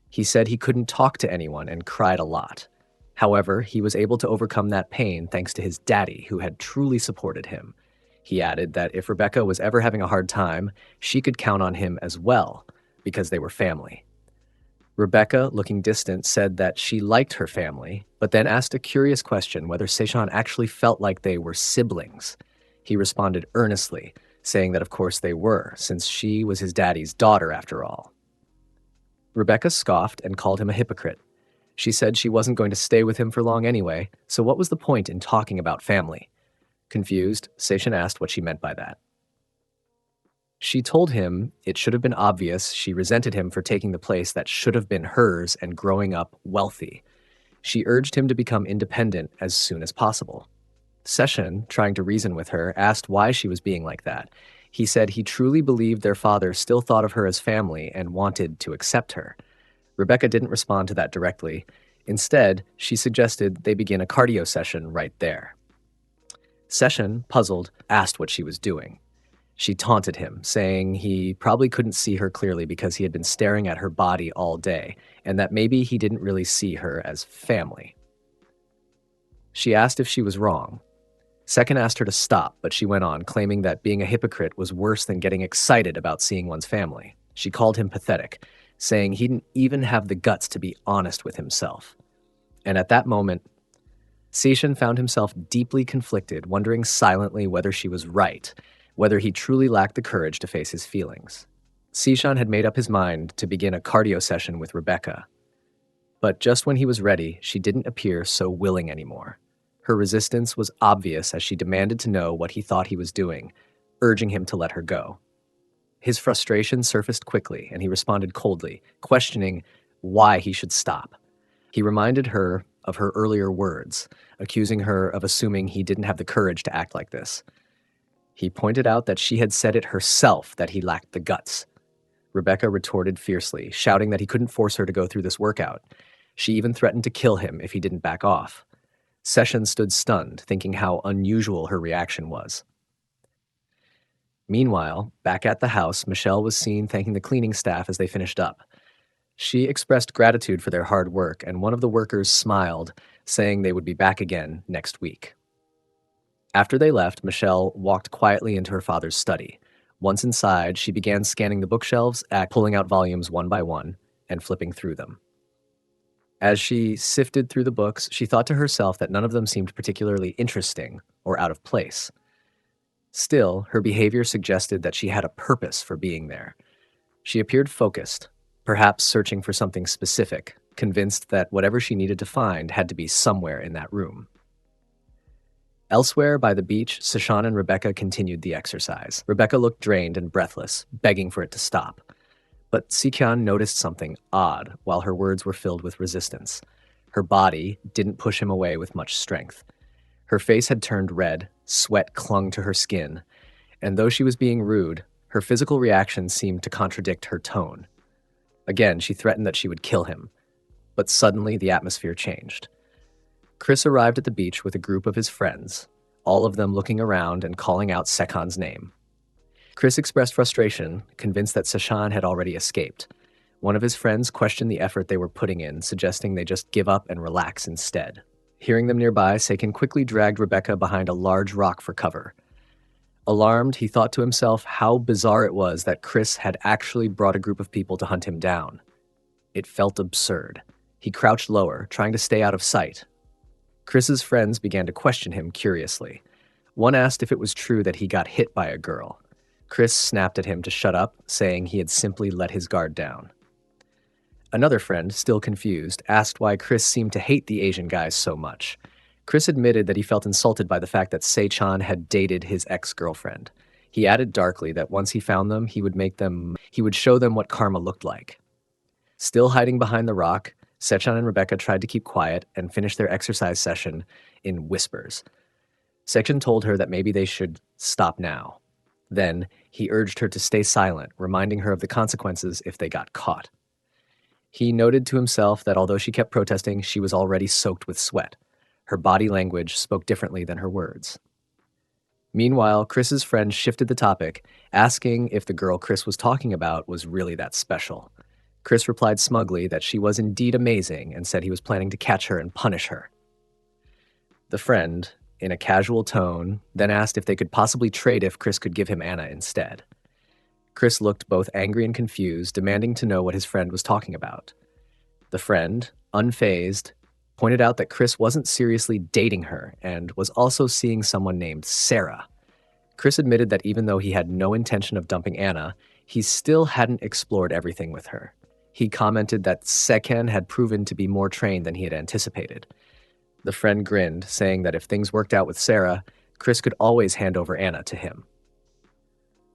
He said he couldn't talk to anyone and cried a lot. However, he was able to overcome that pain thanks to his daddy, who had truly supported him. He added that if Rebecca was ever having a hard time, she could count on him as well, because they were family. Rebecca, looking distant, said that she liked her family, but then asked a curious question whether Sechan actually felt like they were siblings. He responded earnestly, saying that of course they were, since she was his daddy's daughter after all. Rebecca scoffed and called him a hypocrite. She said she wasn't going to stay with him for long anyway, so what was the point in talking about family? Confused, Sechan asked what she meant by that. She told him it should have been obvious she resented him for taking the place that should have been hers and growing up wealthy. She urged him to become independent as soon as possible. Sechan, trying to reason with her, asked why she was being like that. He said he truly believed their father still thought of her as family and wanted to accept her. Rebecca didn't respond to that directly. Instead, she suggested they begin a cardio session right there. Sechan, puzzled, asked what she was doing. She taunted him, saying he probably couldn't see her clearly because he had been staring at her body all day, and that maybe he didn't really see her as family. She asked if she was wrong. Sechan asked her to stop, but she went on, claiming that being a hypocrite was worse than getting excited about seeing one's family. She called him pathetic, saying he didn't even have the guts to be honest with himself. And at that moment, Sechan found himself deeply conflicted, wondering silently whether she was right, whether he truly lacked the courage to face his feelings. Sechan had made up his mind to begin a cardio session with Rebecca. But just when he was ready, she didn't appear so willing anymore. Her resistance was obvious as she demanded to know what he thought he was doing, urging him to let her go. His frustration surfaced quickly, and he responded coldly, questioning why he should stop. He reminded her of her earlier words, accusing her of assuming he didn't have the courage to act like this. He pointed out that she had said it herself that he lacked the guts. Rebecca retorted fiercely, shouting that he couldn't force her to go through this workout. She even threatened to kill him if he didn't back off. Sechan stood stunned, thinking how unusual her reaction was. Meanwhile, back at the house, Michelle was seen thanking the cleaning staff as they finished up. She expressed gratitude for their hard work, and one of the workers smiled, saying they would be back again next week. After they left, Michelle walked quietly into her father's study. Once inside, she began scanning the bookshelves, pulling out volumes one by one and flipping through them. As she sifted through the books, she thought to herself that none of them seemed particularly interesting or out of place. Still, her behavior suggested that she had a purpose for being there. She appeared focused, perhaps searching for something specific, convinced that whatever she needed to find had to be somewhere in that room. Elsewhere by the beach, Sechan and Rebecca continued the exercise. Rebecca looked drained and breathless, begging for it to stop. But Sechan noticed something odd while her words were filled with resistance. Her body didn't push him away with much strength. Her face had turned red, sweat clung to her skin, and though she was being rude, her physical reaction seemed to contradict her tone. Again, she threatened that she would kill him, but suddenly the atmosphere changed. Chris arrived at the beach with a group of his friends, all of them looking around and calling out Sechan's name. Chris expressed frustration, convinced that Sechan had already escaped. One of his friends questioned the effort they were putting in, suggesting they just give up and relax instead. Hearing them nearby, Sechan quickly dragged Rebecca behind a large rock for cover. Alarmed, he thought to himself how bizarre it was that Chris had actually brought a group of people to hunt him down. It felt absurd. He crouched lower, trying to stay out of sight. Chris's friends began to question him curiously. One asked if it was true that he got hit by a girl. Chris snapped at him to shut up, saying he had simply let his guard down. Another friend, still confused, asked why Chris seemed to hate the Asian guys so much. Chris admitted that he felt insulted by the fact that Sechan had dated his ex-girlfriend. He added darkly that once he found them, he would show them what karma looked like. Still hiding behind the rock, Sechan and Rebecca tried to keep quiet and finish their exercise session in whispers. Sechan told her that maybe they should stop now. Then, he urged her to stay silent, reminding her of the consequences if they got caught. He noted to himself that although she kept protesting, she was already soaked with sweat. Her body language spoke differently than her words. Meanwhile, Chris's friend shifted the topic, asking if the girl Chris was talking about was really that special. Chris replied smugly that she was indeed amazing and said he was planning to catch her and punish her. The friend, in a casual tone, then asked if they could possibly trade if Chris could give him Anna instead. Chris looked both angry and confused, demanding to know what his friend was talking about. The friend, unfazed, pointed out that Chris wasn't seriously dating her and was also seeing someone named Sarah. Chris admitted that even though he had no intention of dumping Anna, he still hadn't explored everything with her. He commented that Sechan had proven to be more trained than he had anticipated. The friend grinned, saying that if things worked out with Sarah, Chris could always hand over Anna to him.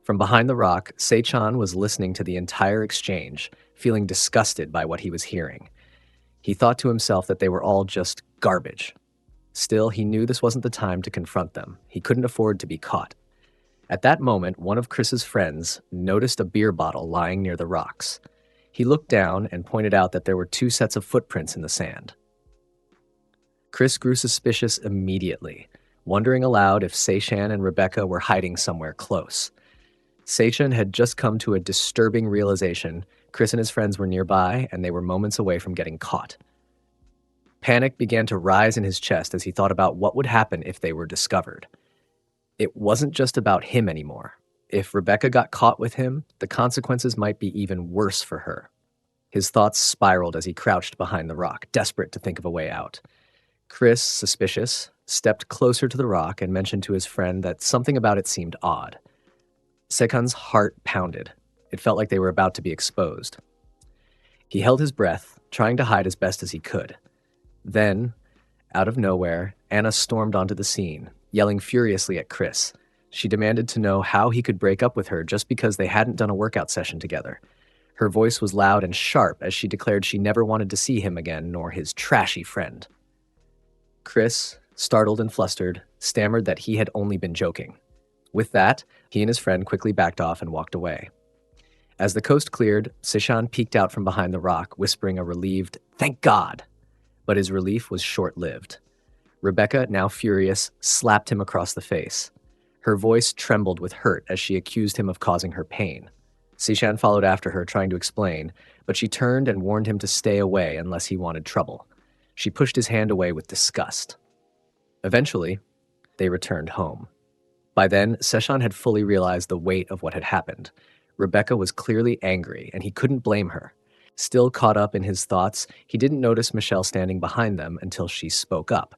From behind the rock, Sechan was listening to the entire exchange, feeling disgusted by what he was hearing. He thought to himself that they were all just garbage. Still, he knew this wasn't the time to confront them. He couldn't afford to be caught. At that moment, one of Chris's friends noticed a beer bottle lying near the rocks. He looked down and pointed out that there were 2 sets of footprints in the sand. Chris grew suspicious immediately, wondering aloud if Sechan and Rebecca were hiding somewhere close. Sechan had just come to a disturbing realization. Chris and his friends were nearby, and they were moments away from getting caught. Panic began to rise in his chest as he thought about what would happen if they were discovered. It wasn't just about him anymore. If Rebecca got caught with him, the consequences might be even worse for her. His thoughts spiraled as he crouched behind the rock, desperate to think of a way out. Chris, suspicious, stepped closer to the rock and mentioned to his friend that something about it seemed odd. Sechan's heart pounded. It felt like they were about to be exposed. He held his breath, trying to hide as best as he could. Then, out of nowhere, Anna stormed onto the scene, yelling furiously at Chris. She demanded to know how he could break up with her just because they hadn't done a workout session together. Her voice was loud and sharp as she declared she never wanted to see him again, nor his trashy friend. Chris, startled and flustered, stammered that he had only been joking. With that, he and his friend quickly backed off and walked away. As the coast cleared, Sechan peeked out from behind the rock, whispering a relieved, "Thank God!" But his relief was short-lived. Rebecca, now furious, slapped him across the face. Her voice trembled with hurt as she accused him of causing her pain. Sechan followed after her, trying to explain, but she turned and warned him to stay away unless he wanted trouble. She pushed his hand away with disgust. Eventually, they returned home. By then, Sechan had fully realized the weight of what had happened. Rebecca was clearly angry, and he couldn't blame her. Still caught up in his thoughts, he didn't notice Michelle standing behind them until she spoke up.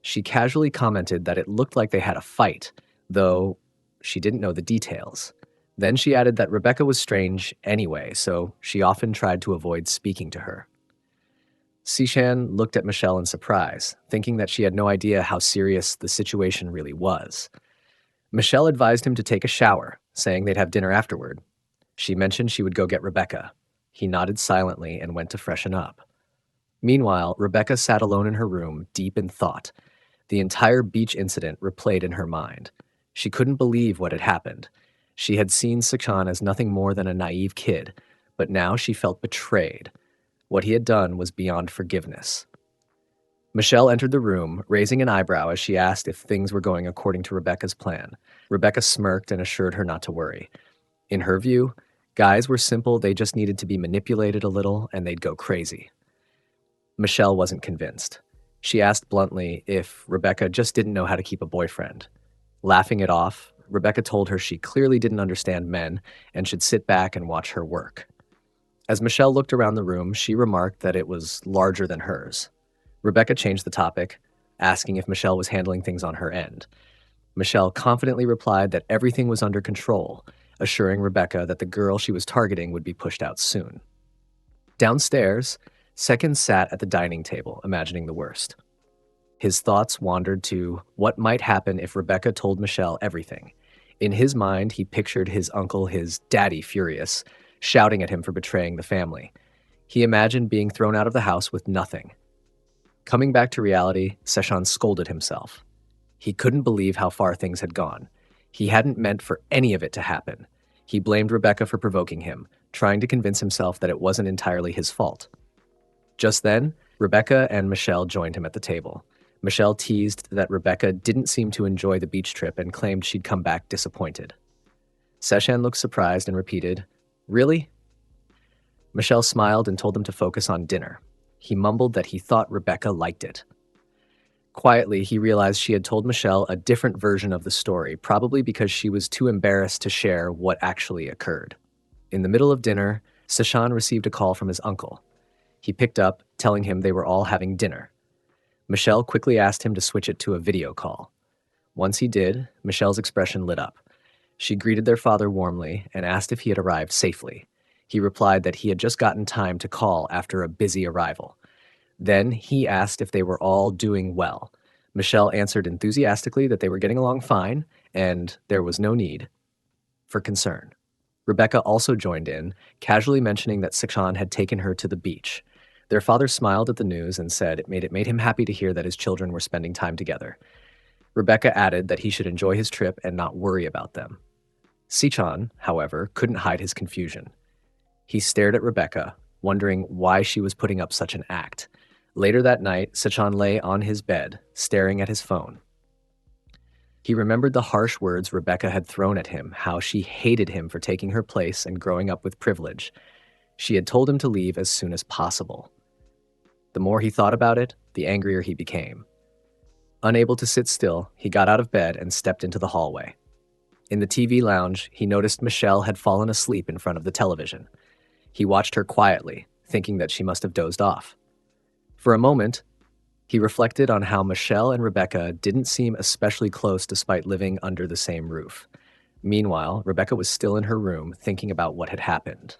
She casually commented that it looked like they had a fight, though she didn't know the details. Then she added that Rebecca was strange anyway, so she often tried to avoid speaking to her. Sechan looked at Michelle in surprise, thinking that she had no idea how serious the situation really was. Michelle advised him to take a shower, saying they'd have dinner afterward. She mentioned she would go get Rebecca. He nodded silently and went to freshen up. Meanwhile, Rebecca sat alone in her room, deep in thought. The entire beach incident replayed in her mind. She couldn't believe what had happened. She had seen Sechan as nothing more than a naive kid, but now she felt betrayed. What he had done was beyond forgiveness. Michelle entered the room, raising an eyebrow as she asked if things were going according to Rebecca's plan. Rebecca smirked and assured her not to worry. In her view, guys were simple, they just needed to be manipulated a little and they'd go crazy. Michelle wasn't convinced. She asked bluntly if Rebecca just didn't know how to keep a boyfriend. Laughing it off, Rebecca told her she clearly didn't understand men and should sit back and watch her work. As Michelle looked around the room, she remarked that it was larger than hers. Rebecca changed the topic, asking if Michelle was handling things on her end. Michelle confidently replied that everything was under control, assuring Rebecca that the girl she was targeting would be pushed out soon. Downstairs, Sechan sat at the dining table, imagining the worst. His thoughts wandered to what might happen if Rebecca told Michelle everything. In his mind, he pictured his uncle, his daddy, furious, shouting at him for betraying the family. He imagined being thrown out of the house with nothing. Coming back to reality, Sechan scolded himself. He couldn't believe how far things had gone. He hadn't meant for any of it to happen. He blamed Rebecca for provoking him, trying to convince himself that it wasn't entirely his fault. Just then, Rebecca and Michelle joined him at the table. Michelle teased that Rebecca didn't seem to enjoy the beach trip and claimed she'd come back disappointed. Sechan looked surprised and repeated, "Really?" Michelle smiled and told them to focus on dinner. He mumbled that he thought Rebecca liked it. Quietly, he realized she had told Michelle a different version of the story, probably because she was too embarrassed to share what actually occurred. In the middle of dinner, Sechan received a call from his uncle. He picked up, telling him they were all having dinner. Michelle quickly asked him to switch it to a video call. Once he did, Michelle's expression lit up. She greeted their father warmly and asked if he had arrived safely. He replied that he had just gotten time to call after a busy arrival. Then he asked if they were all doing well. Michelle answered enthusiastically that they were getting along fine and there was no need for concern. Rebecca also joined in, casually mentioning that Sechan had taken her to the beach. Their father smiled at the news and said it made him happy to hear that his children were spending time together. Rebecca added that he should enjoy his trip and not worry about them. Sechan, however, couldn't hide his confusion. He stared at Rebecca, wondering why she was putting up such an act. Later that night, Sechan lay on his bed, staring at his phone. He remembered the harsh words Rebecca had thrown at him, how she hated him for taking her place and growing up with privilege. She had told him to leave as soon as possible. The more he thought about it, the angrier he became. Unable to sit still, he got out of bed and stepped into the hallway. In the TV lounge, he noticed Michelle had fallen asleep in front of the television. He watched her quietly, thinking that she must have dozed off. For a moment, he reflected on how Michelle and Rebecca didn't seem especially close despite living under the same roof. Meanwhile, Rebecca was still in her room, thinking about what had happened.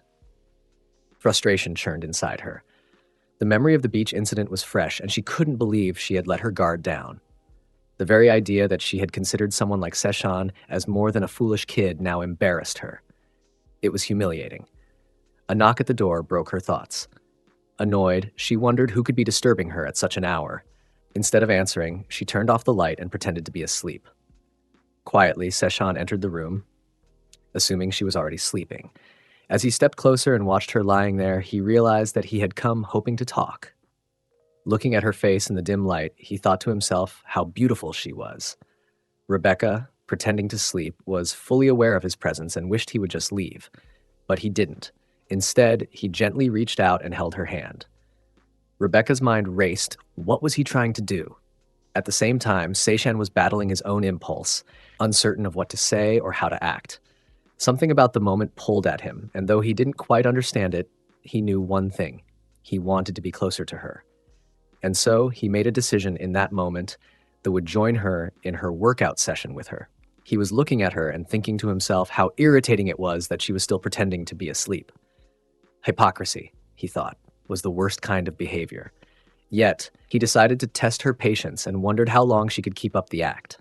Frustration churned inside her. The memory of the beach incident was fresh, and she couldn't believe she had let her guard down. The very idea that she had considered someone like Sechan as more than a foolish kid now embarrassed her. It was humiliating. A knock at the door broke her thoughts. Annoyed, she wondered who could be disturbing her at such an hour. Instead of answering, she turned off the light and pretended to be asleep. Quietly, Sechan entered the room, assuming she was already sleeping. As he stepped closer and watched her lying there, he realized that he had come hoping to talk. Looking at her face in the dim light, he thought to himself how beautiful she was. Rebecca, pretending to sleep, was fully aware of his presence and wished he would just leave. But he didn't. Instead, he gently reached out and held her hand. Rebecca's mind raced. What was he trying to do? At the same time, Sechan was battling his own impulse, uncertain of what to say or how to act. Something about the moment pulled at him, and though he didn't quite understand it, he knew one thing. He wanted to be closer to her. And so he made a decision in that moment that would join her in her workout session with her. He was looking at her and thinking to himself how irritating it was that she was still pretending to be asleep. Hypocrisy, he thought, was the worst kind of behavior. Yet, he decided to test her patience and wondered how long she could keep up the act.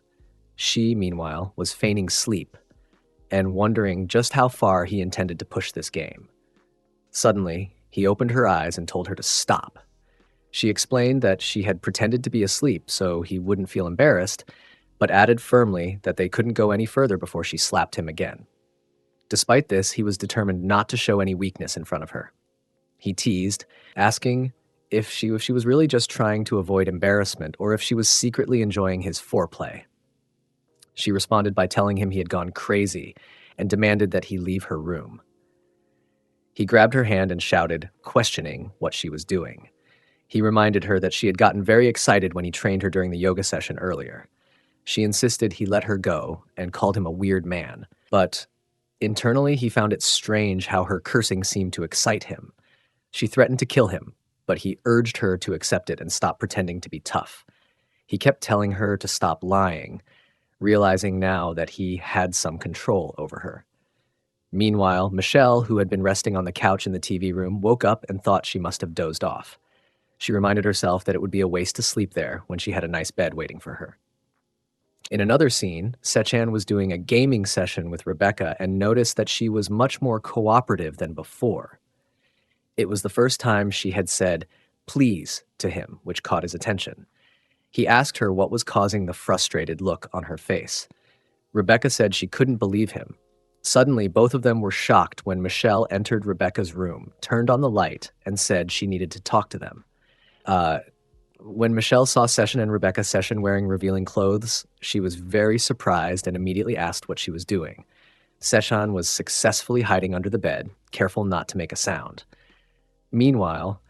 She, meanwhile, was feigning sleep and wondering just how far he intended to push this game. Suddenly, he opened her eyes and told her to stop. She explained that she had pretended to be asleep so he wouldn't feel embarrassed, but added firmly that they couldn't go any further before she slapped him again. Despite this, he was determined not to show any weakness in front of her. He teased, asking if she was really just trying to avoid embarrassment or if she was secretly enjoying his foreplay. She responded by telling him he had gone crazy and demanded that he leave her room. He grabbed her hand and shouted, questioning what she was doing. He reminded her that she had gotten very excited when he trained her during the yoga session earlier. She insisted he let her go and called him a weird man, but internally he found it strange how her cursing seemed to excite him. She threatened to kill him, but he urged her to accept it and stop pretending to be tough. He kept telling her to stop lying, realizing now that he had some control over her. Meanwhile, Michelle, who had been resting on the couch in the TV room, woke up and thought she must have dozed off. She reminded herself that it would be a waste to sleep there when she had a nice bed waiting for her. In another scene, Sechan was doing a gaming session with Rebecca and noticed that she was much more cooperative than before. It was the first time she had said, "please," to him, which caught his attention. He asked her what was causing the frustrated look on her face. Rebecca said she couldn't believe him. Suddenly, both of them were shocked when Michelle entered Rebecca's room, turned on the light, and said she needed to talk to them. When Michelle saw Sechan and Rebecca Sechan wearing revealing clothes, she was very surprised and immediately asked what she was doing. Sechan was successfully hiding under the bed, careful not to make a sound. Meanwhile,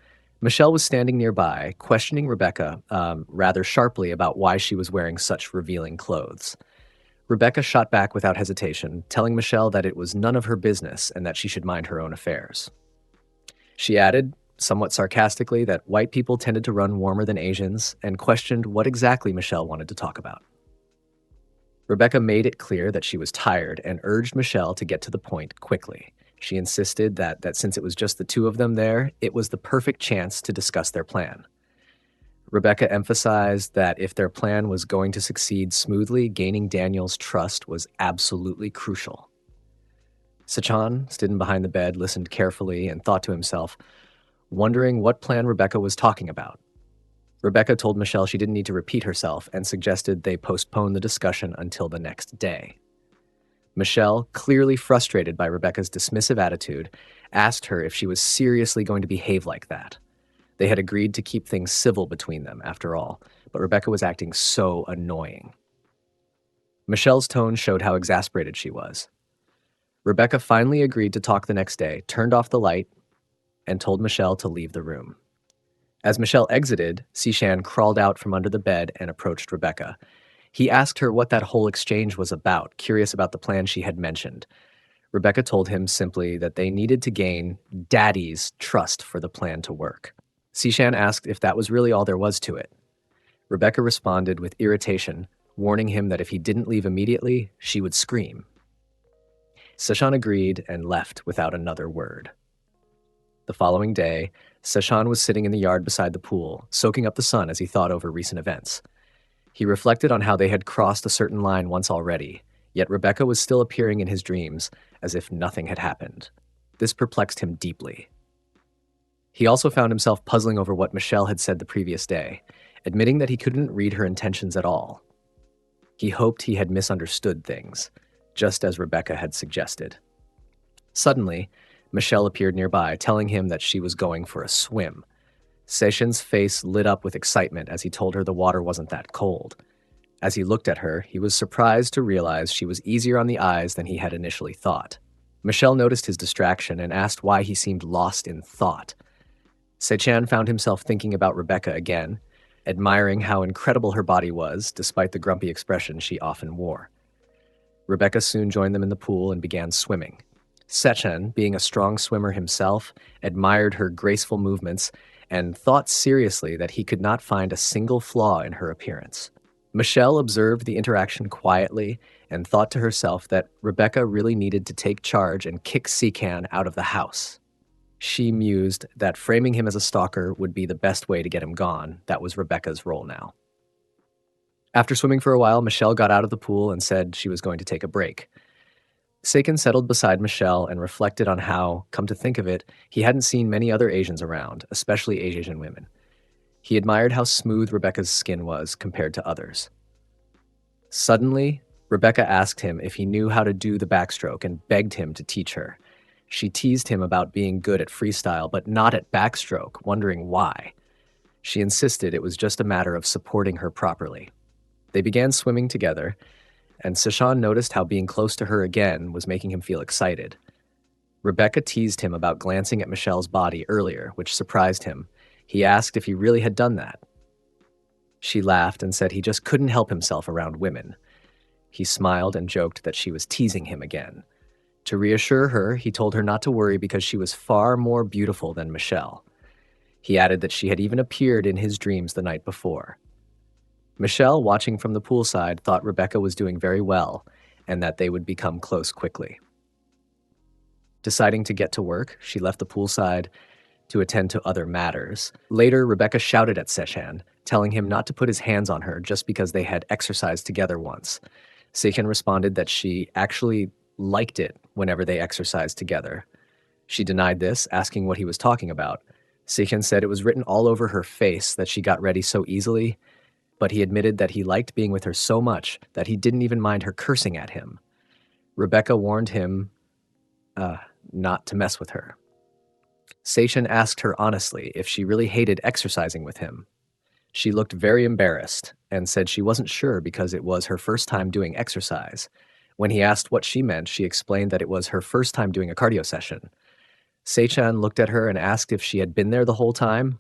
Michelle was standing nearby, questioning Rebecca rather sharply about why she was wearing such revealing clothes. Rebecca shot back without hesitation, telling Michelle that it was none of her business and that she should mind her own affairs. She added, somewhat sarcastically, that white people tended to run warmer than Asians and questioned what exactly Michelle wanted to talk about. Rebecca made it clear that she was tired and urged Michelle to get to the point quickly. She insisted that since it was just the two of them there, it was the perfect chance to discuss their plan. Rebecca emphasized that if their plan was going to succeed smoothly, gaining Daniel's trust was absolutely crucial. Sechan, sitting behind the bed, listened carefully and thought to himself, wondering what plan Rebecca was talking about. Rebecca told Michelle she didn't need to repeat herself and suggested they postpone the discussion until the next day. Michelle, clearly frustrated by Rebecca's dismissive attitude, asked her if she was seriously going to behave like that. They had agreed to keep things civil between them, after all, but Rebecca was acting so annoying. Michelle's tone showed how exasperated she was. Rebecca finally agreed to talk the next day, turned off the light, and told Michelle to leave the room. As Michelle exited, Sechan crawled out from under the bed and approached Rebecca. He asked her what that whole exchange was about, curious about the plan she had mentioned. Rebecca told him simply that they needed to gain Daddy's trust for the plan to work. Sechan asked if that was really all there was to it. Rebecca responded with irritation, warning him that if he didn't leave immediately, she would scream. Sechan agreed and left without another word. The following day, Sechan was sitting in the yard beside the pool, soaking up the sun as he thought over recent events. He reflected on how they had crossed a certain line once already, yet Rebecca was still appearing in his dreams as if nothing had happened. This perplexed him deeply. He also found himself puzzling over what Michelle had said the previous day. admitting that he couldn't read her intentions at all. He hoped he had misunderstood things, just as Rebecca had suggested. Suddenly, Michelle appeared nearby, telling him that she was going for a swim. Sechan's face lit up with excitement as he told her the water wasn't that cold. As he looked at her, he was surprised to realize she was easier on the eyes than he had initially thought. Michelle noticed his distraction and asked why he seemed lost in thought. Sechan found himself thinking about Rebecca again, admiring how incredible her body was, despite the grumpy expression she often wore. Rebecca soon joined them in the pool and began swimming. Sechan, being a strong swimmer himself, admired her graceful movements and thought seriously that he could not find a single flaw in her appearance. Michelle observed the interaction quietly and thought to herself that Rebecca really needed to take charge and kick Sechan out of the house. She mused that framing him as a stalker would be the best way to get him gone. That was Rebecca's role now. After swimming for a while, Michelle got out of the pool and said she was going to take a break. Sechan settled beside Michelle and reflected on how, come to think of it, he hadn't seen many other Asians around, especially Asian women. He admired how smooth Rebecca's skin was compared to others. Suddenly, Rebecca asked him if he knew how to do the backstroke and begged him to teach her. She teased him about being good at freestyle, but not at backstroke, wondering why. She insisted it was just a matter of supporting her properly. They began swimming together, and Sechan noticed how being close to her again was making him feel excited. Rebecca teased him about glancing at Michelle's body earlier, which surprised him. He asked if he really had done that. She laughed and said he just couldn't help himself around women. He smiled and joked that she was teasing him again. To reassure her, he told her not to worry because she was far more beautiful than Michelle. He added that she had even appeared in his dreams the night before. Michelle, watching from the poolside, thought Rebecca was doing very well and that they would become close quickly. Deciding to get to work, she left the poolside to attend to other matters. Later, Rebecca shouted at Sechan, telling him not to put his hands on her just because they had exercised together once. Sechan responded that she actually liked it whenever they exercised together. She denied this, asking what he was talking about. Sechan said it was written all over her face that she got ready so easily, but he admitted that he liked being with her so much that he didn't even mind her cursing at him. Rebecca warned him not to mess with her. Sechan asked her honestly if she really hated exercising with him. She looked very embarrassed and said she wasn't sure because it was her first time doing exercise. When he asked what she meant, she explained that it was her first time doing a cardio session. Sechan looked at her and asked if she had been there the whole time,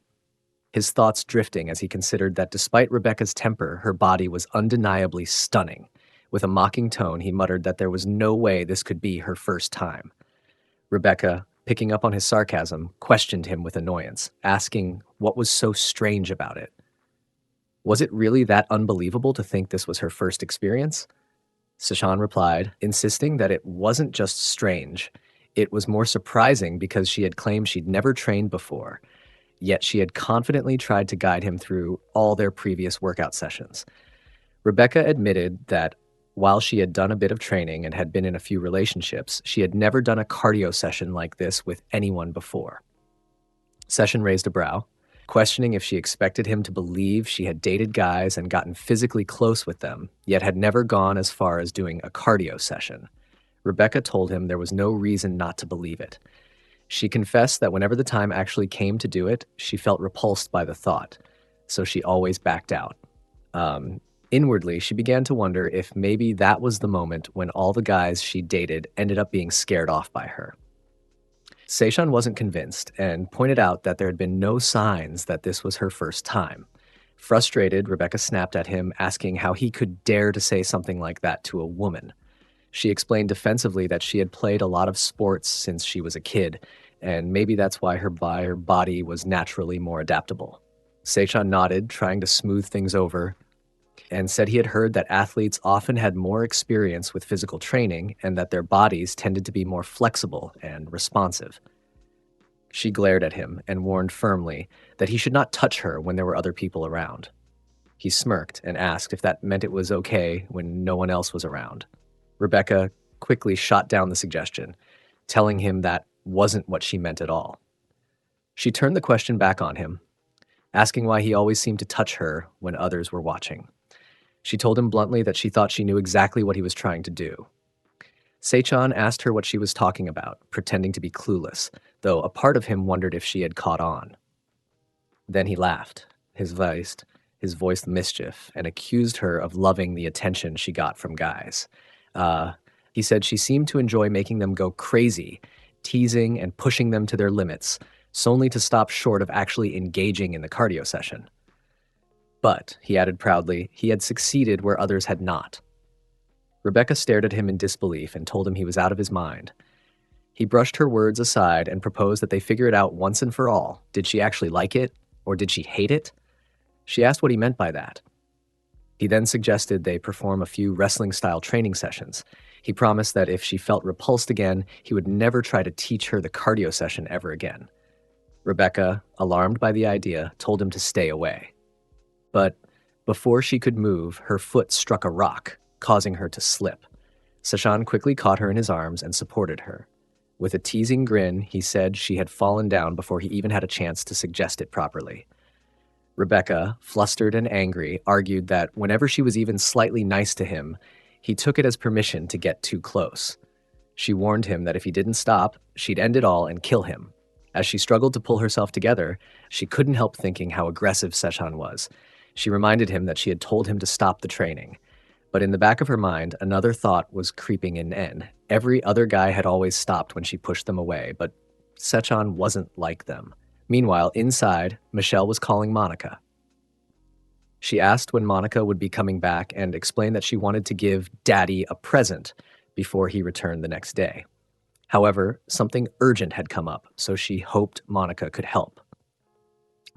his thoughts drifting as he considered that despite Rebecca's temper, her body was undeniably stunning. With a mocking tone, he muttered that there was no way this could be her first time. Rebecca, picking up on his sarcasm, questioned him with annoyance, asking what was so strange about it. Was it really that unbelievable to think this was her first experience? Sechan replied, insisting that it wasn't just strange. It was more surprising because she had claimed she'd never trained before, yet she had confidently tried to guide him through all their previous workout sessions. Rebecca admitted that while she had done a bit of training and had been in a few relationships, she had never done a cardio session like this with anyone before. Sechan raised a brow, questioning if she expected him to believe she had dated guys and gotten physically close with them, yet had never gone as far as doing a cardio session. Rebecca told him there was no reason not to believe it. She confessed that whenever the time actually came to do it, she felt repulsed by the thought, so she always backed out. Inwardly, she began to wonder if maybe that was the moment when all the guys she dated ended up being scared off by her. Sechan wasn't convinced and pointed out that there had been no signs that this was her first time. Frustrated, Rebecca snapped at him, asking how he could dare to say something like that to a woman. She explained defensively that she had played a lot of sports since she was a kid, and maybe that's why her body was naturally more adaptable. Sechan nodded, trying to smooth things over, and said he had heard that athletes often had more experience with physical training and that their bodies tended to be more flexible and responsive. She glared at him and warned firmly that he should not touch her when there were other people around. He smirked and asked if that meant it was okay when no one else was around. Rebecca quickly shot down the suggestion, telling him that wasn't what she meant at all. She turned the question back on him. asking why he always seemed to touch her when others were watching. She told him bluntly that she thought she knew exactly what he was trying to do. Sechan asked her what she was talking about, pretending to be clueless, though a part of him wondered if she had caught on. Then he laughed, his voice mischief, and accused her of loving the attention she got from guys. Uh, he said she seemed to enjoy making them go crazy, teasing and pushing them to their limits, solely to stop short of actually engaging in the cardio session. But, he added proudly, he had succeeded where others had not. Rebecca stared at him in disbelief and told him he was out of his mind. He brushed her words aside and proposed that they figure it out once and for all. Did she actually like it, or did she hate it? She asked what he meant by that. He then suggested they perform a few wrestling-style training sessions. He promised that if she felt repulsed again, he would never try to teach her the cardio session ever again. Rebecca, alarmed by the idea, told him to stay away. But before she could move, her foot struck a rock, causing her to slip. Sechan quickly caught her in his arms and supported her. With a teasing grin, he said she had fallen down before he even had a chance to suggest it properly. Rebecca, flustered and angry, argued that whenever she was even slightly nice to him, he took it as permission to get too close. She warned him that if he didn't stop, she'd end it all and kill him. As she struggled to pull herself together, she couldn't help thinking how aggressive Sechan was. She reminded him that she had told him to stop the training. But in the back of her mind, another thought was creeping in. Every other guy had always stopped when she pushed them away, but Sechan wasn't like them. Meanwhile, inside, Michelle was calling Monica. She asked when Monica would be coming back and explained that she wanted to give Daddy a present before he returned the next day. However, something urgent had come up, so she hoped Monica could help.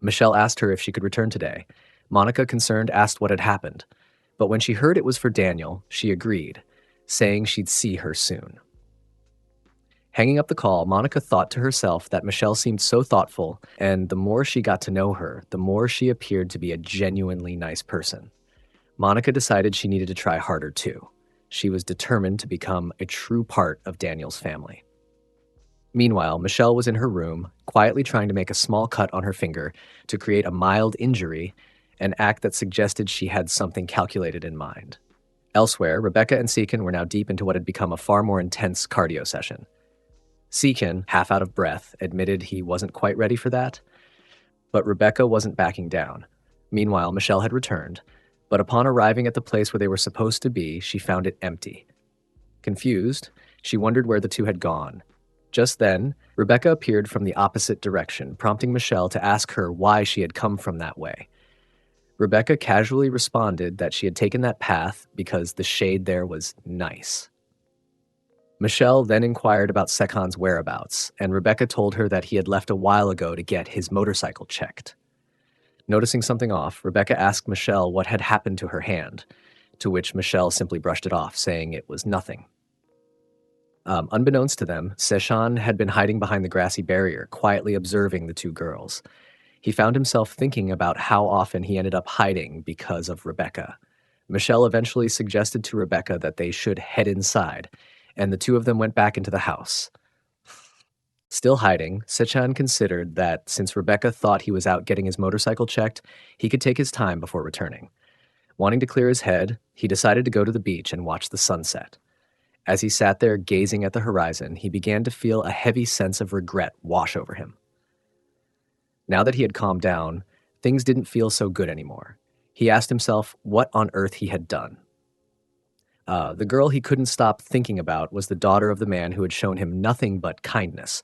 Michelle asked her if she could return today. Monica, concerned, asked what had happened. But when she heard it was for Daniel, she agreed, saying she'd see her soon. Hanging up the call, Monica thought to herself that Michelle seemed so thoughtful, and the more she got to know her, the more she appeared to be a genuinely nice person. Monica decided she needed to try harder too. She was determined to become a true part of Daniel's family. Meanwhile, Michelle was in her room, quietly trying to make a small cut on her finger to create a mild injury, an act that suggested she had something calculated in mind. Elsewhere, Rebecca and Sechan were now deep into what had become a far more intense cardio session. Sechan, half out of breath, admitted he wasn't quite ready for that, but Rebecca wasn't backing down. Meanwhile, Michelle had returned, but upon arriving at the place where they were supposed to be, she found it empty. Confused, she wondered where the two had gone. Just then, Rebecca appeared from the opposite direction, prompting Michelle to ask her why she had come from that way. Rebecca casually responded that she had taken that path because the shade there was nice. Michelle then inquired about Sechan's whereabouts, and Rebecca told her that he had left a while ago to get his motorcycle checked. Noticing something off, Rebecca asked Michelle what had happened to her hand, to which Michelle simply brushed it off, saying it was nothing. Unbeknownst to them, Sechan had been hiding behind the grassy barrier, quietly observing the two girls. He found himself thinking about how often he ended up hiding because of Rebecca. Michelle eventually suggested to Rebecca that they should head inside, and the two of them went back into the house. Still hiding, Sechan considered that since Rebecca thought he was out getting his motorcycle checked, he could take his time before returning. Wanting to clear his head, he decided to go to the beach and watch the sunset. As he sat there gazing at the horizon, he began to feel a heavy sense of regret wash over him. Now that he had calmed down, things didn't feel so good anymore. He asked himself what on earth he had done. The girl he couldn't stop thinking about was the daughter of the man who had shown him nothing but kindness.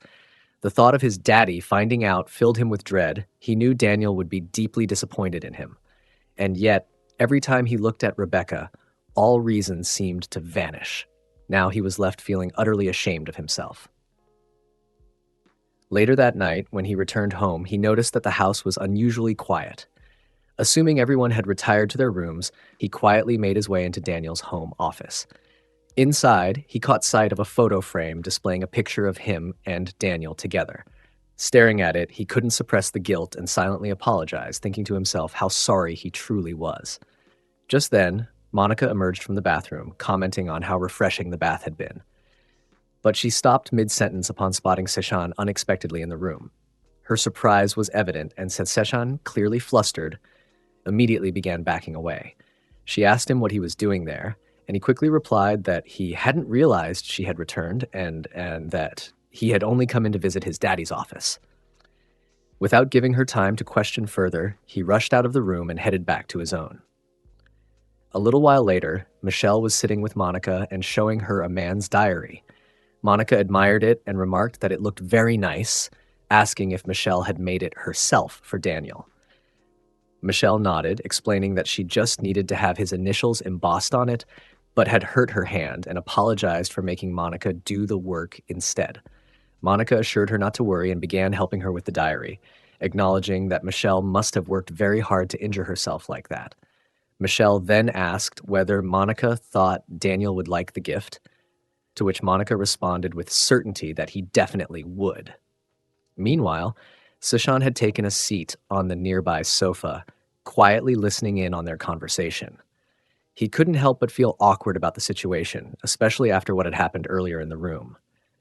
The thought of his daddy finding out filled him with dread. He knew Daniel would be deeply disappointed in him. And yet, every time he looked at Rebecca, all reason seemed to vanish. Now he was left feeling utterly ashamed of himself. Later that night, when he returned home, he noticed that the house was unusually quiet. Assuming everyone had retired to their rooms, he quietly made his way into Daniel's home office. Inside, he caught sight of a photo frame displaying a picture of him and Daniel together. Staring at it, he couldn't suppress the guilt and silently apologized, thinking to himself how sorry he truly was. Just then, Monica emerged from the bathroom, commenting on how refreshing the bath had been. But she stopped mid-sentence upon spotting Sechan unexpectedly in the room. Her surprise was evident, and Sechan, clearly flustered, immediately began backing away. She asked him what he was doing there, and he quickly replied that he hadn't realized she had returned and that he had only come in to visit his daddy's office. Without giving her time to question further, he rushed out of the room and headed back to his own. A little while later, Michelle was sitting with Monica and showing her a man's diary. Monica admired it and remarked that it looked very nice, asking if Michelle had made it herself for Daniel. Michelle nodded, explaining that she just needed to have his initials embossed on it, but had hurt her hand and apologized for making Monica do the work instead. Monica assured her not to worry and began helping her with the diary, acknowledging that Michelle must have worked very hard to injure herself like that. Michelle then asked whether Monica thought Daniel would like the gift, to which Monica responded with certainty that he definitely would. Meanwhile, Sechan had taken a seat on the nearby sofa, quietly listening in on their conversation. He couldn't help but feel awkward about the situation, especially after what had happened earlier in the room.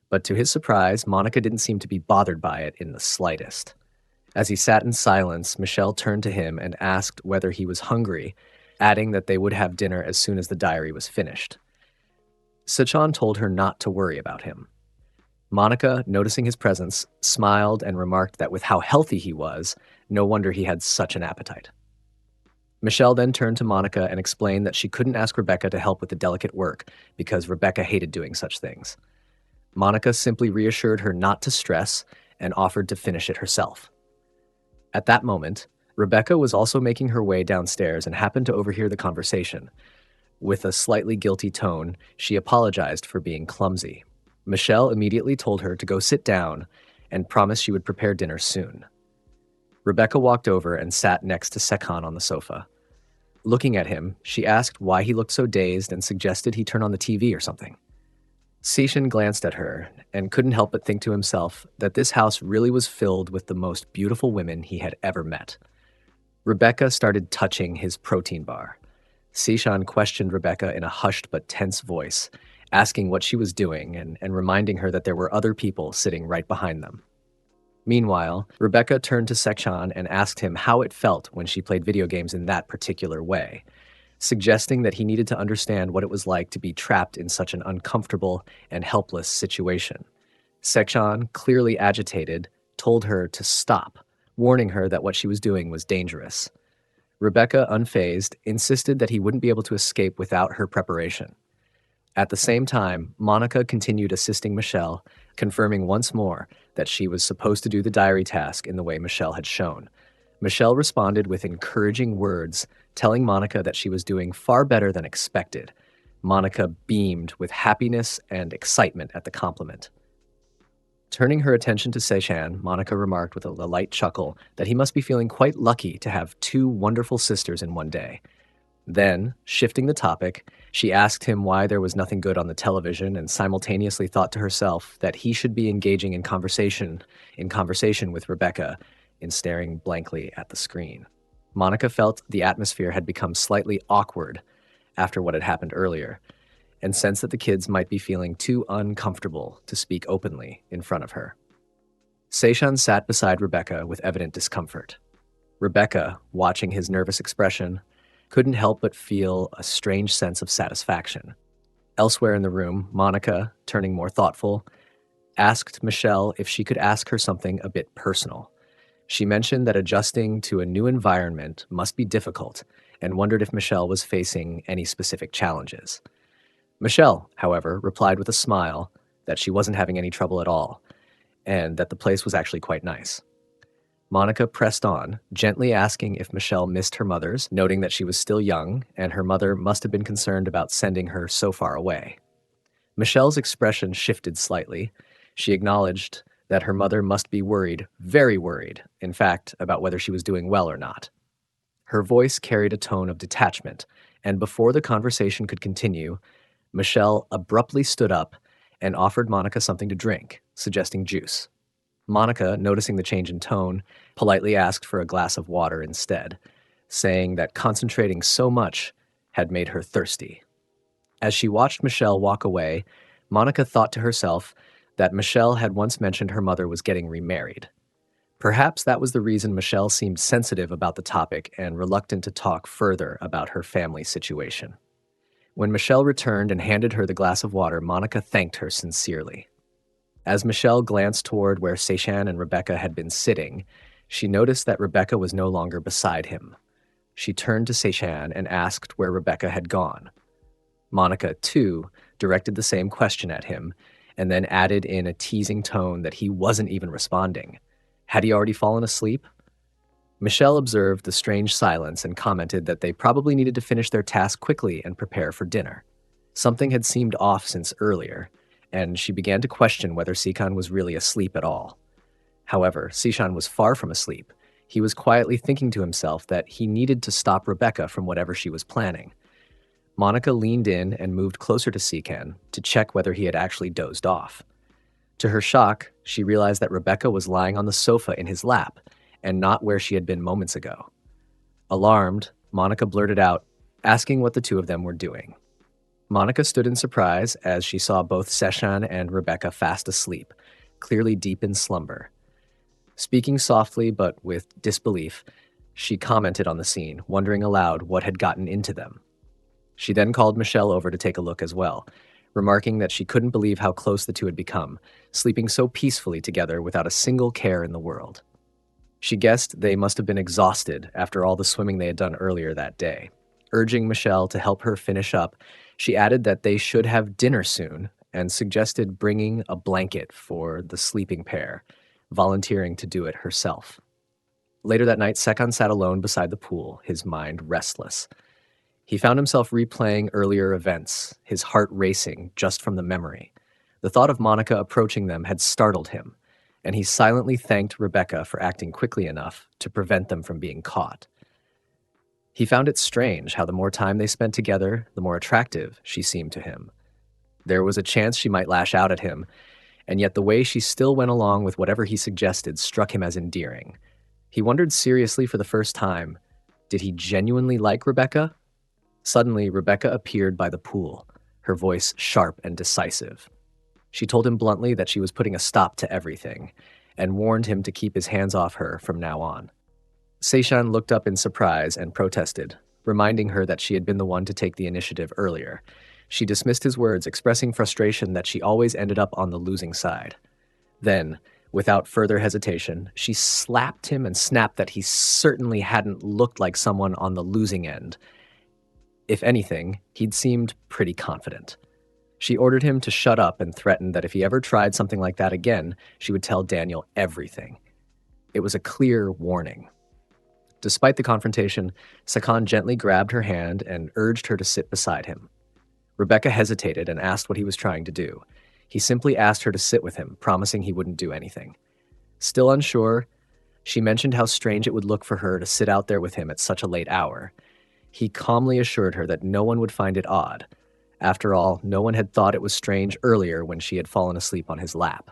But to his surprise, Monica didn't seem to be bothered by it in the slightest. As he sat in silence, Michelle turned to him and asked whether he was hungry, adding that they would have dinner as soon as the diary was finished. Sechan told her not to worry about him. Monica, noticing his presence, smiled and remarked that with how healthy he was, no wonder he had such an appetite. Michelle then turned to Monica and explained that she couldn't ask Rebecca to help with the delicate work because Rebecca hated doing such things. Monica simply reassured her not to stress and offered to finish it herself. At that moment, Rebecca was also making her way downstairs and happened to overhear the conversation. With a slightly guilty tone, she apologized for being clumsy. Michelle immediately told her to go sit down and promised she would prepare dinner soon. Rebecca walked over and sat next to Sechan on the sofa. Looking at him, she asked why he looked so dazed and suggested he turn on the TV or something. Sechan glanced at her and couldn't help but think to himself that this house really was filled with the most beautiful women he had ever met. Rebecca started touching his protein bar. Sechan questioned Rebecca in a hushed but tense voice, asking what she was doing and reminding her that there were other people sitting right behind them. Meanwhile, Rebecca turned to Sechan and asked him how it felt when she played video games in that particular way, suggesting that he needed to understand what it was like to be trapped in such an uncomfortable and helpless situation. Sechan, clearly agitated, told her to stop, warning her that what she was doing was dangerous. Rebecca, unfazed, insisted that he wouldn't be able to escape without her preparation. At the same time, Monica continued assisting Michelle, confirming once more that she was supposed to do the diary task in the way Michelle had shown. Michelle responded with encouraging words, telling Monica that she was doing far better than expected. Monica beamed with happiness and excitement at the compliment. Turning her attention to Sechan, Monica remarked with a light chuckle that he must be feeling quite lucky to have two wonderful sisters in one day. Then, shifting the topic, she asked him why there was nothing good on the television and simultaneously thought to herself that he should be engaging in conversation with Rebecca in staring blankly at the screen. Monica felt the atmosphere had become slightly awkward after what had happened earlier, and sensed that the kids might be feeling too uncomfortable to speak openly in front of her. Sechan sat beside Rebecca with evident discomfort. Rebecca, watching his nervous expression, couldn't help but feel a strange sense of satisfaction. Elsewhere in the room, Monica, turning more thoughtful, asked Michelle if she could ask her something a bit personal. She mentioned that adjusting to a new environment must be difficult and wondered if Michelle was facing any specific challenges. Michelle, however, replied with a smile that she wasn't having any trouble at all and that the place was actually quite nice. Monica pressed on, gently asking if Michelle missed her mother's, noting that she was still young and her mother must have been concerned about sending her so far away. Michelle's expression shifted slightly. She acknowledged that her mother must be worried, very worried, in fact, about whether she was doing well or not. Her voice carried a tone of detachment, and before the conversation could continue, Michelle abruptly stood up and offered Monica something to drink, suggesting juice. Monica, noticing the change in tone, politely asked for a glass of water instead, saying that concentrating so much had made her thirsty. As she watched Michelle walk away, Monica thought to herself that Michelle had once mentioned her mother was getting remarried. Perhaps that was the reason Michelle seemed sensitive about the topic and reluctant to talk further about her family situation. When Michelle returned and handed her the glass of water, Monica thanked her sincerely. As Michelle glanced toward where Sechan and Rebecca had been sitting, she noticed that Rebecca was no longer beside him. She turned to Sechan and asked where Rebecca had gone. Monica, too, directed the same question at him, and then added in a teasing tone that he wasn't even responding. Had he already fallen asleep? Michelle observed the strange silence and commented that they probably needed to finish their task quickly and prepare for dinner. Something had seemed off since earlier, and she began to question whether Sechan was really asleep at all. However, Sechan was far from asleep. He was quietly thinking to himself that he needed to stop Rebecca from whatever she was planning. Monica leaned in and moved closer to Sechan to check whether he had actually dozed off. To her shock, she realized that Rebecca was lying on the sofa in his lap, and not where she had been moments ago. Alarmed, Monica blurted out, asking what the two of them were doing. Monica stood in surprise as she saw both Sechan and Rebecca fast asleep, clearly deep in slumber. Speaking softly but with disbelief, she commented on the scene, wondering aloud what had gotten into them. She then called Michelle over to take a look as well, remarking that she couldn't believe how close the two had become, sleeping so peacefully together without a single care in the world. She guessed they must have been exhausted after all the swimming they had done earlier that day. Urging Michelle to help her finish up, she added that they should have dinner soon and suggested bringing a blanket for the sleeping pair, volunteering to do it herself. Later that night, Sechan sat alone beside the pool, his mind restless. He found himself replaying earlier events, his heart racing just from the memory. The thought of Monica approaching them had startled him, and he silently thanked Rebecca for acting quickly enough to prevent them from being caught. He found it strange how the more time they spent together, the more attractive she seemed to him. There was a chance she might lash out at him, and yet the way she still went along with whatever he suggested struck him as endearing. He wondered seriously for the first time, did he genuinely like Rebecca? Suddenly, Rebecca appeared by the pool, her voice sharp and decisive. She told him bluntly that she was putting a stop to everything, and warned him to keep his hands off her from now on. Sechan looked up in surprise and protested, reminding her that she had been the one to take the initiative earlier. She dismissed his words, expressing frustration that she always ended up on the losing side. Then, without further hesitation, she slapped him and snapped that he certainly hadn't looked like someone on the losing end. If anything, he'd seemed pretty confident. She ordered him to shut up and threatened that if he ever tried something like that again, she would tell Daniel everything. It was a clear warning. Despite the confrontation, Sechan gently grabbed her hand and urged her to sit beside him. Rebecca hesitated and asked what he was trying to do. He simply asked her to sit with him, promising he wouldn't do anything. Still unsure, she mentioned how strange it would look for her to sit out there with him at such a late hour. He calmly assured her that no one would find it odd. After all, no one had thought it was strange earlier when she had fallen asleep on his lap.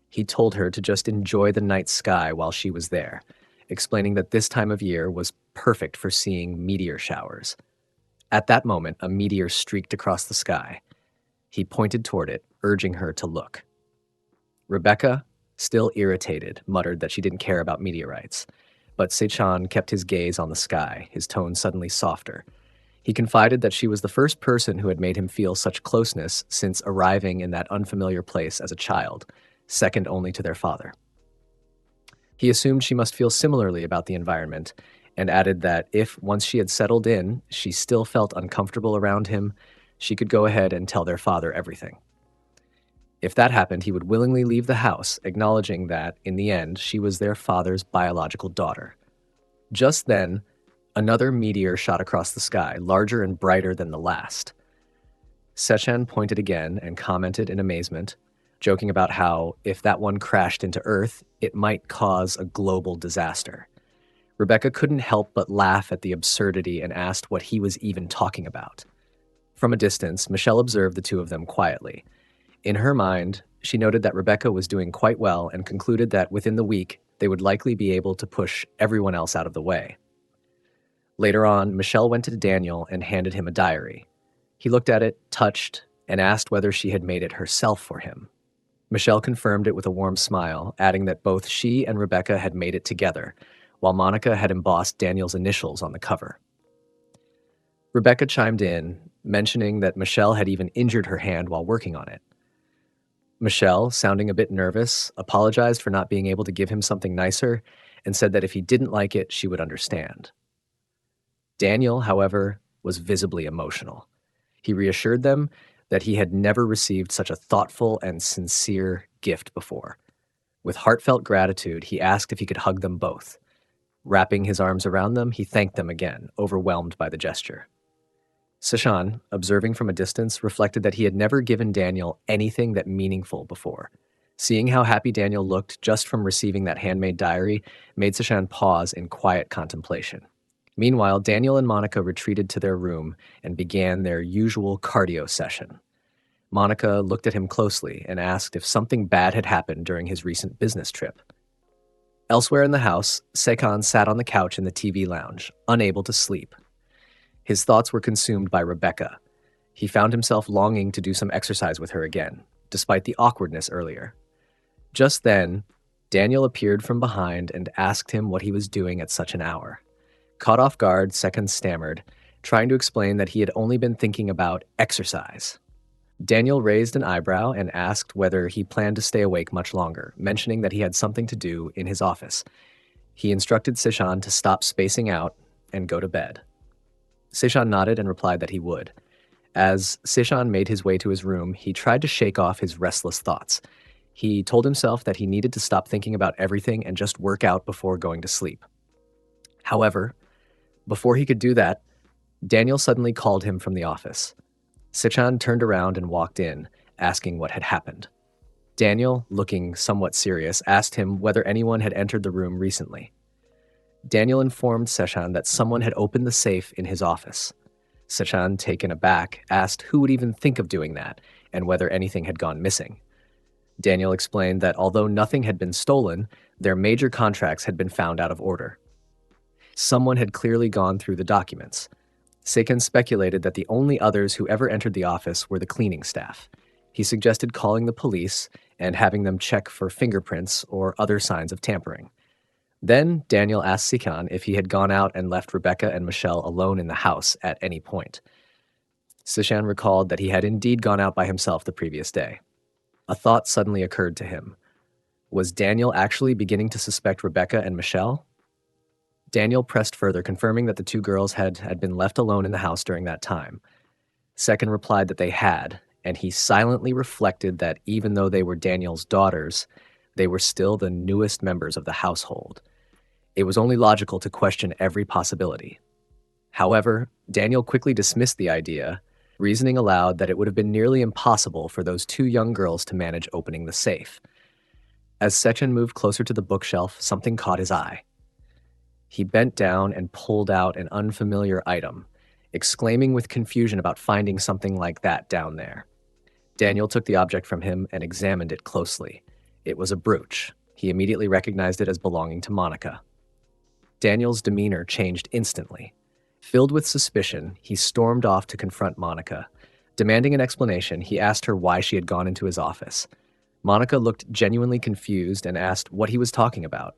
He told her to just enjoy the night sky while she was there, explaining that this time of year was perfect for seeing meteor showers. At that moment, a meteor streaked across the sky. He pointed toward it, urging her to look. Rebecca, still irritated, muttered that she didn't care about meteorites. But Sechan kept his gaze on the sky, his tone suddenly softer. He confided that she was the first person who had made him feel such closeness since arriving in that unfamiliar place as a child, second only to their father. He assumed she must feel similarly about the environment, and added that if, once she had settled in, she still felt uncomfortable around him, she could go ahead and tell their father everything. If that happened, he would willingly leave the house, acknowledging that, in the end, she was their father's biological daughter. Just then, another meteor shot across the sky, larger and brighter than the last. Sechan pointed again and commented in amazement, joking about how, if that one crashed into Earth, it might cause a global disaster. Rebecca couldn't help but laugh at the absurdity and asked what he was even talking about. From a distance, Michelle observed the two of them quietly. In her mind, she noted that Rebecca was doing quite well and concluded that within the week, they would likely be able to push everyone else out of the way. Later on, Michelle went to Daniel and handed him a diary. He looked at it, touched, and asked whether she had made it herself for him. Michelle confirmed it with a warm smile, adding that both she and Rebecca had made it together, while Monica had embossed Daniel's initials on the cover. Rebecca chimed in, mentioning that Michelle had even injured her hand while working on it. Michelle, sounding a bit nervous, apologized for not being able to give him something nicer and said that if he didn't like it, she would understand. Daniel, however, was visibly emotional. He reassured them that he had never received such a thoughtful and sincere gift before. With heartfelt gratitude, he asked if he could hug them both. Wrapping his arms around them, he thanked them again, overwhelmed by the gesture. Sechan, observing from a distance, reflected that he had never given Daniel anything that meaningful before. Seeing how happy Daniel looked just from receiving that handmade diary made Sechan pause in quiet contemplation. Meanwhile, Daniel and Monica retreated to their room and began their usual cardio session. Monica looked at him closely and asked if something bad had happened during his recent business trip. Elsewhere in the house, Sechan sat on the couch in the TV lounge, unable to sleep. His thoughts were consumed by Rebecca. He found himself longing to do some exercise with her again, despite the awkwardness earlier. Just then, Daniel appeared from behind and asked him what he was doing at such an hour. Caught off guard, Sechan stammered, trying to explain that he had only been thinking about exercise. Daniel raised an eyebrow and asked whether he planned to stay awake much longer, mentioning that he had something to do in his office. He instructed Sechan to stop spacing out and go to bed. Sechan nodded and replied that he would. As Sechan made his way to his room, he tried to shake off his restless thoughts. He told himself that he needed to stop thinking about everything and just work out before going to sleep. However, before he could do that, Daniel suddenly called him from the office. Sechan turned around and walked in, asking what had happened. Daniel, looking somewhat serious, asked him whether anyone had entered the room recently. Daniel informed Sechan that someone had opened the safe in his office. Sechan, taken aback, asked who would even think of doing that and whether anything had gone missing. Daniel explained that although nothing had been stolen, their major contracts had been found out of order. Someone had clearly gone through the documents. Sechan speculated that the only others who ever entered the office were the cleaning staff. He suggested calling the police and having them check for fingerprints or other signs of tampering. Then Daniel asked Sechan if he had gone out and left Rebecca and Michelle alone in the house at any point. Sechan recalled that he had indeed gone out by himself the previous day. A thought suddenly occurred to him. Was Daniel actually beginning to suspect Rebecca and Michelle? Daniel pressed further, confirming that the two girls had been left alone in the house during that time. Sechan replied that they had, and he silently reflected that even though they were Daniel's daughters, they were still the newest members of the household. It was only logical to question every possibility. However, Daniel quickly dismissed the idea, reasoning aloud that it would have been nearly impossible for those two young girls to manage opening the safe. As Sechan moved closer to the bookshelf, something caught his eye. He bent down and pulled out an unfamiliar item, exclaiming with confusion about finding something like that down there. Daniel took the object from him and examined it closely. It was a brooch. He immediately recognized it as belonging to Monica. Daniel's demeanor changed instantly. Filled with suspicion, he stormed off to confront Monica. Demanding an explanation, he asked her why she had gone into his office. Monica looked genuinely confused and asked what he was talking about.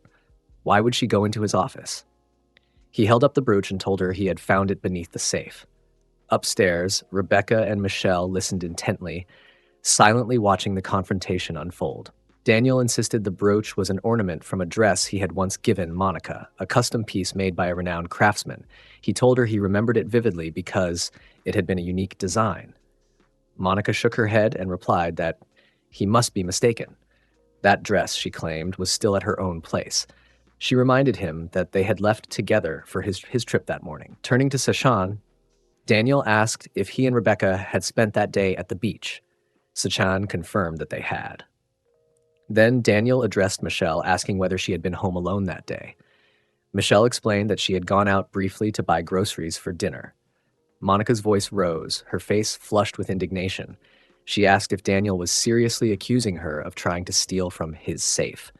Why would she go into his office? He held up the brooch and told her he had found it beneath the safe. Upstairs, Rebecca and Michelle listened intently, silently watching the confrontation unfold. Daniel insisted the brooch was an ornament from a dress he had once given Monica, a custom piece made by a renowned craftsman. He told her he remembered it vividly because it had been a unique design. Monica shook her head and replied that he must be mistaken. That dress, she claimed, was still at her own place. She reminded him that they had left together for his trip that morning. Turning to Sechan, Daniel asked if he and Rebecca had spent that day at the beach. Sechan confirmed that they had. Then Daniel addressed Michelle, asking whether she had been home alone that day. Michelle explained that she had gone out briefly to buy groceries for dinner. Monica's voice rose, her face flushed with indignation. She asked if Daniel was seriously accusing her of trying to steal from his safe.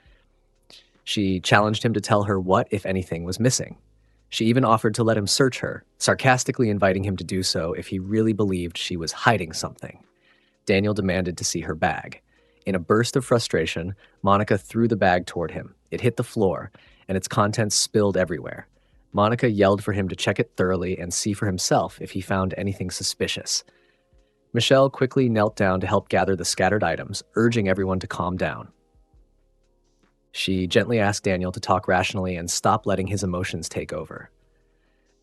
She challenged him to tell her what, if anything, was missing. She even offered to let him search her, sarcastically inviting him to do so if he really believed she was hiding something. Daniel demanded to see her bag. In a burst of frustration, Monica threw the bag toward him. It hit the floor, and its contents spilled everywhere. Monica yelled for him to check it thoroughly and see for himself if he found anything suspicious. Michelle quickly knelt down to help gather the scattered items, urging everyone to calm down. She gently asked Daniel to talk rationally and stop letting his emotions take over.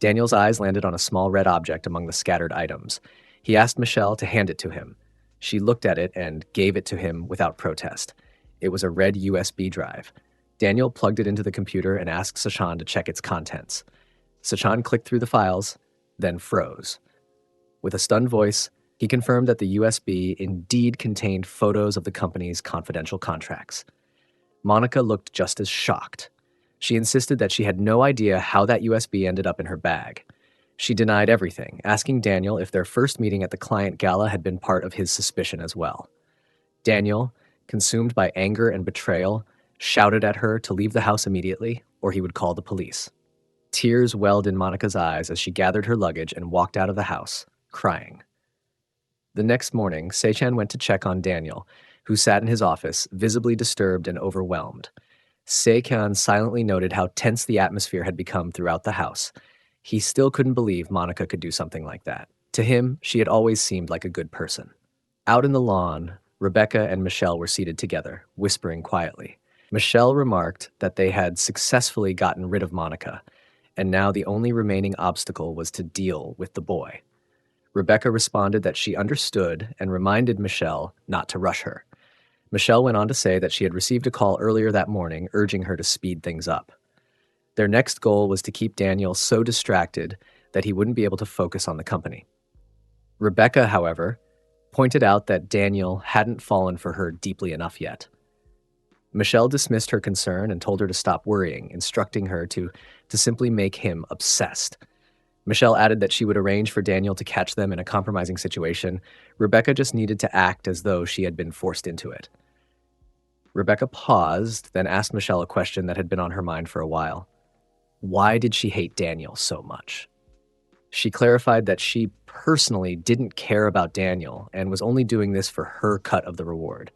Daniel's eyes landed on a small red object among the scattered items. He asked Michelle to hand it to him. She looked at it and gave it to him without protest. It was a red USB drive. Daniel plugged it into the computer and asked Sechan to check its contents. Sechan clicked through the files, then froze. With a stunned voice, he confirmed that the USB indeed contained photos of the company's confidential contracts. Monica looked just as shocked. She insisted that she had no idea how that USB ended up in her bag. She denied everything, asking Daniel if their first meeting at the client gala had been part of his suspicion as well. Daniel, consumed by anger and betrayal, shouted at her to leave the house immediately or he would call the police. Tears welled in Monica's eyes as she gathered her luggage and walked out of the house, crying. The next morning, Sechan went to check on Daniel, who sat in his office, visibly disturbed and overwhelmed. Sechan silently noted how tense the atmosphere had become throughout the house. He still couldn't believe Monica could do something like that. To him, she had always seemed like a good person. Out in the lawn, Rebecca and Michelle were seated together, whispering quietly. Michelle remarked that they had successfully gotten rid of Monica, and now the only remaining obstacle was to deal with the boy. Rebecca responded that she understood and reminded Michelle not to rush her. Michelle went on to say that she had received a call earlier that morning urging her to speed things up. Their next goal was to keep Daniel so distracted that he wouldn't be able to focus on the company. Rebecca, however, pointed out that Daniel hadn't fallen for her deeply enough yet. Michelle dismissed her concern and told her to stop worrying, instructing her to simply make him obsessed. Michelle added that she would arrange for Daniel to catch them in a compromising situation. Rebecca just needed to act as though she had been forced into it. Rebecca paused, then asked Michelle a question that had been on her mind for a while. Why did she hate Daniel so much? She clarified that she personally didn't care about Daniel and was only doing this for her cut of the reward.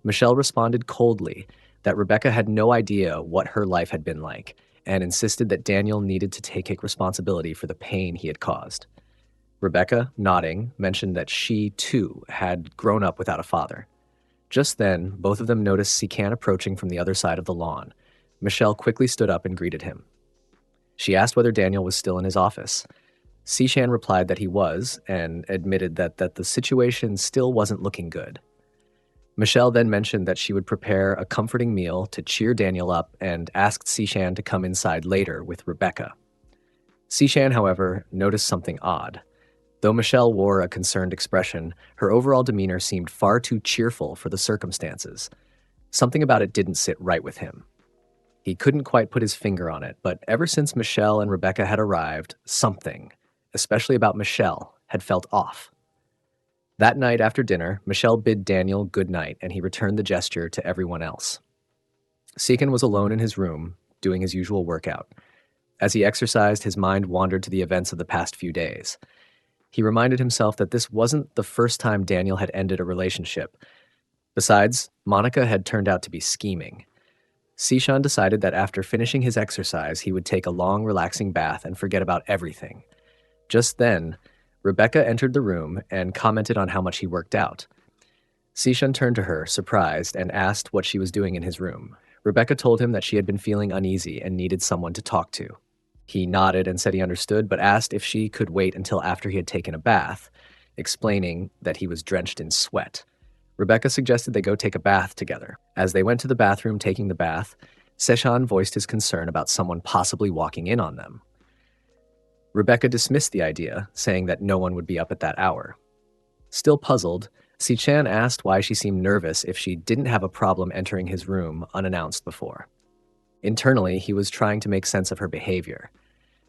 Michelle responded coldly that Rebecca had no idea what her life had been like and insisted that Daniel needed to take responsibility for the pain he had caused. Rebecca, nodding, mentioned that she, too, had grown up without a father. Just then, both of them noticed Sechan approaching from the other side of the lawn. Michelle quickly stood up and greeted him. She asked whether Daniel was still in his office. Sechan replied that he was, and admitted that the situation still wasn't looking good. Michelle then mentioned that she would prepare a comforting meal to cheer Daniel up and asked Sechan to come inside later with Rebecca. Sechan, however, noticed something odd. Though Michelle wore a concerned expression, her overall demeanor seemed far too cheerful for the circumstances. Something about it didn't sit right with him. He couldn't quite put his finger on it, but ever since Michelle and Rebecca had arrived, something, especially about Michelle, had felt off. That night after dinner, Michelle bid Daniel good night, and he returned the gesture to everyone else. Sechan was alone in his room, doing his usual workout. As he exercised, his mind wandered to the events of the past few days. He reminded himself that this wasn't the first time Daniel had ended a relationship. Besides, Monica had turned out to be scheming. Sechan decided that after finishing his exercise, he would take a long, relaxing bath and forget about everything. Just then, Rebecca entered the room and commented on how much he worked out. Sechan turned to her, surprised, and asked what she was doing in his room. Rebecca told him that she had been feeling uneasy and needed someone to talk to. He nodded and said he understood, but asked if she could wait until after he had taken a bath, explaining that he was drenched in sweat. Rebecca suggested they go take a bath together. As they went to the bathroom taking the bath, Sechan voiced his concern about someone possibly walking in on them. Rebecca dismissed the idea, saying that no one would be up at that hour. Still puzzled, Sechan asked why she seemed nervous if she didn't have a problem entering his room unannounced before. Internally, he was trying to make sense of her behavior.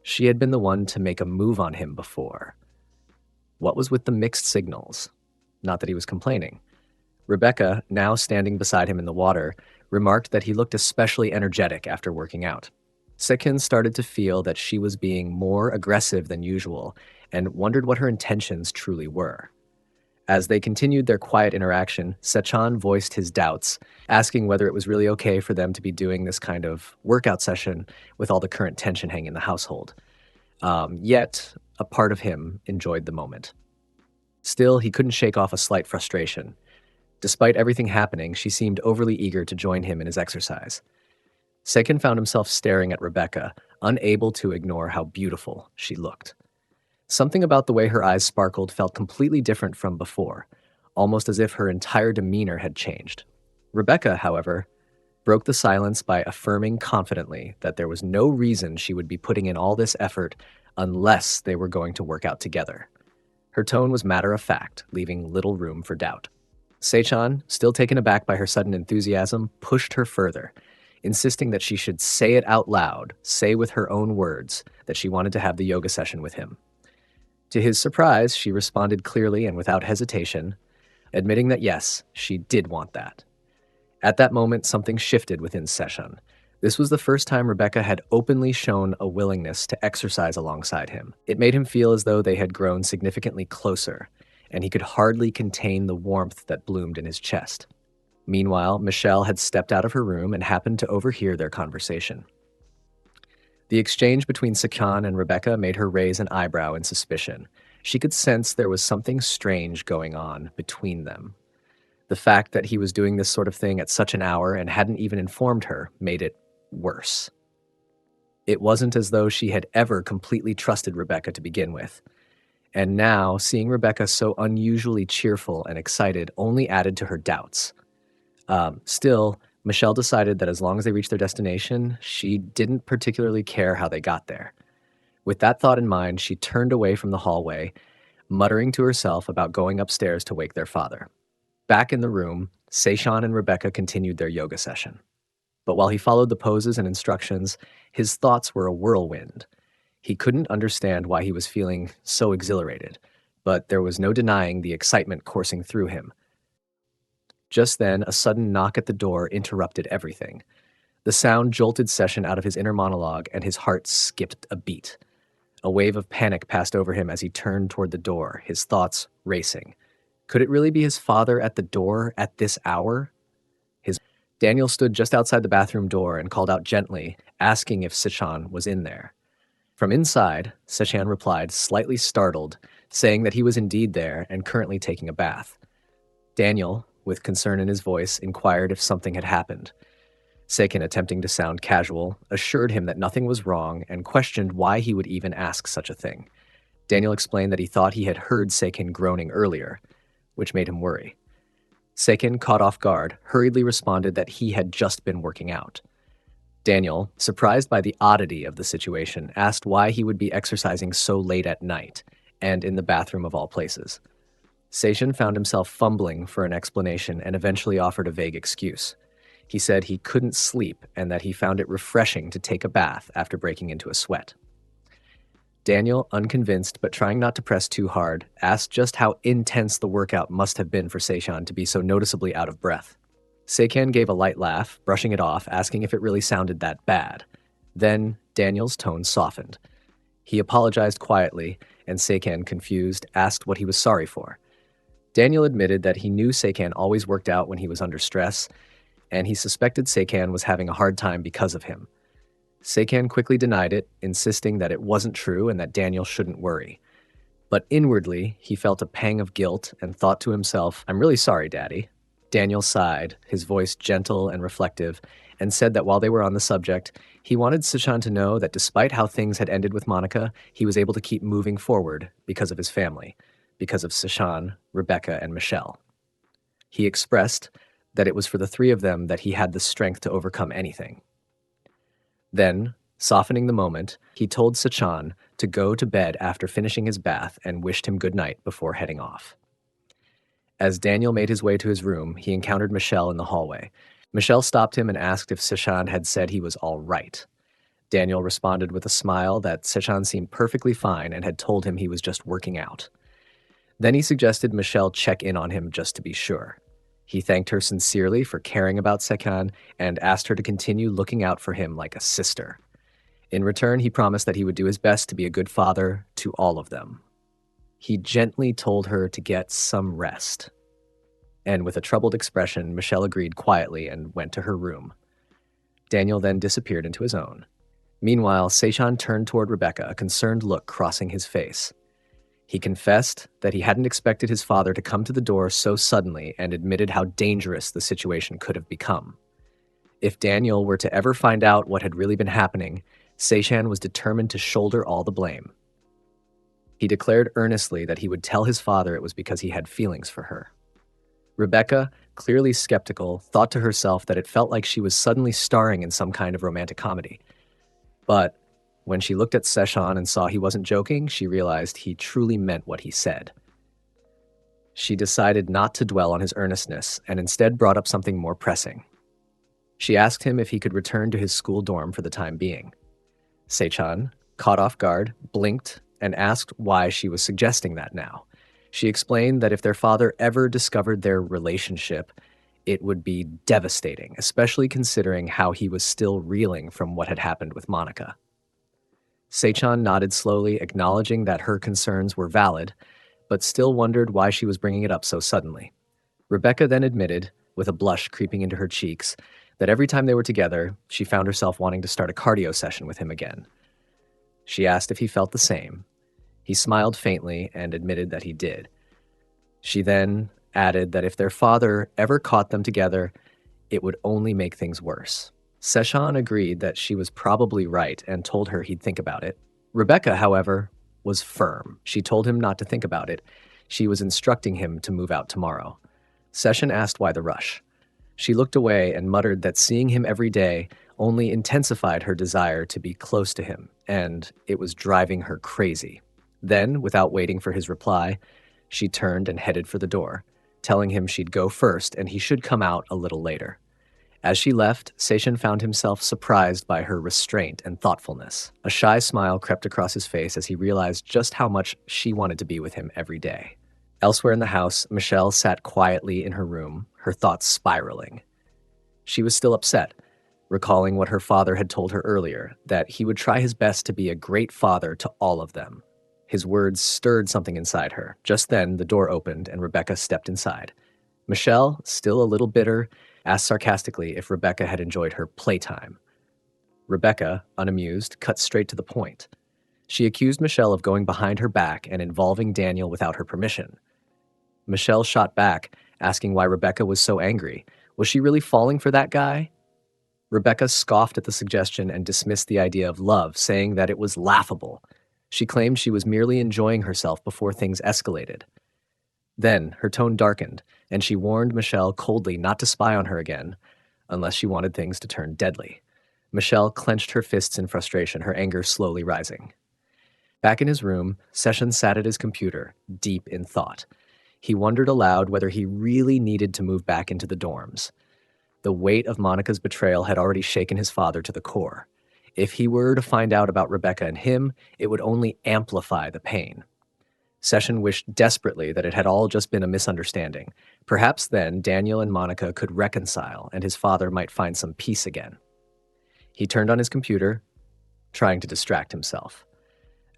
She had been the one to make a move on him before. What was with the mixed signals? Not that he was complaining. Rebecca, now standing beside him in the water, remarked that he looked especially energetic after working out. Sechan started to feel that she was being more aggressive than usual and wondered what her intentions truly were. As they continued their quiet interaction, Sechan voiced his doubts, asking whether it was really okay for them to be doing this kind of workout session with all the current tension hanging in the household. Yet, a part of him enjoyed the moment. Still, he couldn't shake off a slight frustration. Despite everything happening, she seemed overly eager to join him in his exercise. Sechan found himself staring at Rebecca, unable to ignore how beautiful she looked. Something about the way her eyes sparkled felt completely different from before, almost as if her entire demeanor had changed. Rebecca, however, broke the silence by affirming confidently that there was no reason she would be putting in all this effort unless they were going to work out together. Her tone was matter of fact, leaving little room for doubt. Sechan, still taken aback by her sudden enthusiasm, pushed her further, insisting that she should say it out loud, say with her own words, that she wanted to have the yoga session with him. To his surprise, she responded clearly and without hesitation, admitting that yes, she did want that. At that moment, something shifted within Sechan. This was the first time Rebecca had openly shown a willingness to exercise alongside him. It made him feel as though they had grown significantly closer, and he could hardly contain the warmth that bloomed in his chest. Meanwhile, Michelle had stepped out of her room and happened to overhear their conversation. The exchange between Sechan and Rebecca made her raise an eyebrow in suspicion. She could sense there was something strange going on between them. The fact that he was doing this sort of thing at such an hour and hadn't even informed her made it worse. It wasn't as though she had ever completely trusted Rebecca to begin with. And now, seeing Rebecca so unusually cheerful and excited only added to her doubts. Still, Michelle decided that as long as they reached their destination, she didn't particularly care how they got there. With that thought in mind, she turned away from the hallway, muttering to herself about going upstairs to wake their father. Back in the room, Sechan and Rebecca continued their yoga session. But while he followed the poses and instructions, his thoughts were a whirlwind. He couldn't understand why he was feeling so exhilarated, but there was no denying the excitement coursing through him. Just then, a sudden knock at the door interrupted everything. The sound jolted Sechan out of his inner monologue, and his heart skipped a beat. A wave of panic passed over him as he turned toward the door, his thoughts racing. Could it really be his father at the door at this hour? Daniel stood just outside the bathroom door and called out gently, asking if Sechan was in there. From inside, Sechan replied, slightly startled, saying that he was indeed there and currently taking a bath. Daniel, with concern in his voice, inquired if something had happened. Sechan, attempting to sound casual, assured him that nothing was wrong and questioned why he would even ask such a thing. Daniel explained that he thought he had heard Sechan groaning earlier, which made him worry. Sechan, caught off guard, hurriedly responded that he had just been working out. Daniel, surprised by the oddity of the situation, asked why he would be exercising so late at night, and in the bathroom of all places. Sechan found himself fumbling for an explanation and eventually offered a vague excuse. He said he couldn't sleep and that he found it refreshing to take a bath after breaking into a sweat. Daniel, unconvinced but trying not to press too hard, asked just how intense the workout must have been for Sechan to be so noticeably out of breath. Sechan gave a light laugh, brushing it off, asking if it really sounded that bad. Then Daniel's tone softened. He apologized quietly, and Sechan, confused, asked what he was sorry for. Daniel admitted that he knew Sechan always worked out when he was under stress, and he suspected Sechan was having a hard time because of him. Sechan quickly denied it, insisting that it wasn't true and that Daniel shouldn't worry. But inwardly, he felt a pang of guilt and thought to himself, "I'm really sorry, Daddy." Daniel sighed, his voice gentle and reflective, and said that while they were on the subject, he wanted Sechan to know that despite how things had ended with Monica, he was able to keep moving forward because of his family, because of Sechan, Rebecca, and Michelle. He expressed that it was for the three of them that he had the strength to overcome anything. Then, softening the moment, he told Sechan to go to bed after finishing his bath and wished him good night before heading off. As Daniel made his way to his room, he encountered Michelle in the hallway. Michelle stopped him and asked if Sechan had said he was all right. Daniel responded with a smile that Sechan seemed perfectly fine and had told him he was just working out. Then he suggested Michelle check in on him just to be sure. He thanked her sincerely for caring about Sechan and asked her to continue looking out for him like a sister. In return, he promised that he would do his best to be a good father to all of them. He gently told her to get some rest. And with a troubled expression, Michelle agreed quietly and went to her room. Daniel then disappeared into his own. Meanwhile, Sechan turned toward Rebecca, a concerned look crossing his face. He confessed that he hadn't expected his father to come to the door so suddenly and admitted how dangerous the situation could have become. If Daniel were to ever find out what had really been happening, Sechan was determined to shoulder all the blame. He declared earnestly that he would tell his father it was because he had feelings for her. Rebecca, clearly skeptical, thought to herself that it felt like she was suddenly starring in some kind of romantic comedy. But when she looked at Sechan and saw he wasn't joking, she realized he truly meant what he said. She decided not to dwell on his earnestness and instead brought up something more pressing. She asked him if he could return to his school dorm for the time being. Sechan, caught off guard, blinked and asked why she was suggesting that now. She explained that if their father ever discovered their relationship, it would be devastating, especially considering how he was still reeling from what had happened with Monica. Sechan nodded slowly, acknowledging that her concerns were valid, but still wondered why she was bringing it up so suddenly. Rebecca then admitted, with a blush creeping into her cheeks, that every time they were together, she found herself wanting to start a cardio session with him again. She asked if he felt the same. He smiled faintly and admitted that he did. She then added that if their father ever caught them together, it would only make things worse. Sechan agreed that she was probably right and told her he'd think about it. Rebecca, however, was firm. She told him not to think about it. She was instructing him to move out tomorrow. Sechan asked why the rush. She looked away and muttered that seeing him every day only intensified her desire to be close to him, and it was driving her crazy. Then, without waiting for his reply, she turned and headed for the door, telling him she'd go first and he should come out a little later. As she left, Sechan found himself surprised by her restraint and thoughtfulness. A shy smile crept across his face as he realized just how much she wanted to be with him every day. Elsewhere in the house, Michelle sat quietly in her room, her thoughts spiraling. She was still upset, recalling what her father had told her earlier, that he would try his best to be a great father to all of them. His words stirred something inside her. Just then, the door opened and Rebecca stepped inside. Michelle, still a little bitter, asked sarcastically if Rebecca had enjoyed her playtime. Rebecca, unamused, cut straight to the point. She accused Michelle of going behind her back and involving Daniel without her permission. Michelle shot back, asking why Rebecca was so angry. Was she really falling for that guy? Rebecca scoffed at the suggestion and dismissed the idea of love, saying that it was laughable. She claimed she was merely enjoying herself before things escalated. Then her tone darkened, and she warned Michelle coldly not to spy on her again, unless she wanted things to turn deadly. Michelle clenched her fists in frustration, her anger slowly rising. Back in his room, Sechan sat at his computer, deep in thought. He wondered aloud whether he really needed to move back into the dorms. The weight of Monica's betrayal had already shaken his father to the core. If he were to find out about Rebecca and him, it would only amplify the pain. Sechan wished desperately that it had all just been a misunderstanding. Perhaps then Daniel and Monica could reconcile and his father might find some peace again. He turned on his computer, trying to distract himself.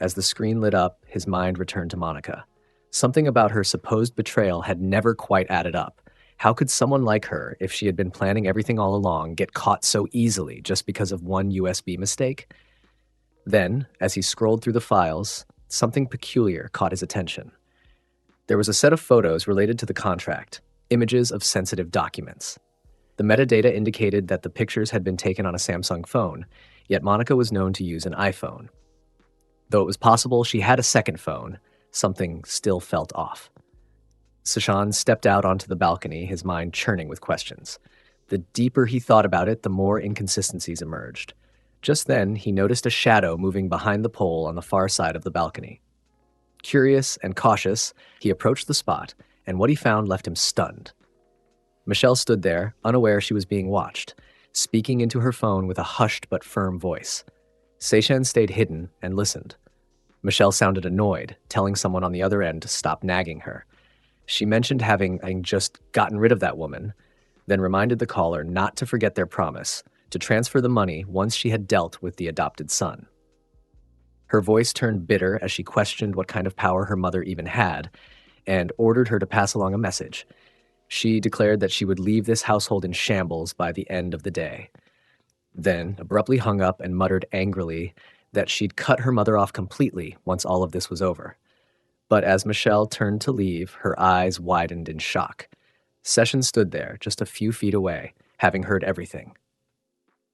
As the screen lit up, his mind returned to Monica. Something about her supposed betrayal had never quite added up. How could someone like her, if she had been planning everything all along, get caught so easily just because of one USB mistake? Then, as he scrolled through the files, something peculiar caught his attention. There was a set of photos related to the contract, images of sensitive documents. The metadata indicated that the pictures had been taken on a Samsung phone, yet Monica was known to use an iPhone. Though it was possible she had a second phone, something still felt off. Sechan stepped out onto the balcony, his mind churning with questions. The deeper he thought about it, the more inconsistencies emerged. Just then, he noticed a shadow moving behind the pole on the far side of the balcony. Curious and cautious, he approached the spot, and what he found left him stunned. Michelle stood there, unaware she was being watched, speaking into her phone with a hushed but firm voice. Sechan stayed hidden and listened. Michelle sounded annoyed, telling someone on the other end to stop nagging her. She mentioned having just gotten rid of that woman, then reminded the caller not to forget their promise, to transfer the money once she had dealt with the adopted son. Her voice turned bitter as she questioned what kind of power her mother even had, and ordered her to pass along a message. She declared that she would leave this household in shambles by the end of the day, then abruptly hung up and muttered angrily that she'd cut her mother off completely once all of this was over. But as Michelle turned to leave, her eyes widened in shock. Sechan stood there, just a few feet away, having heard everything.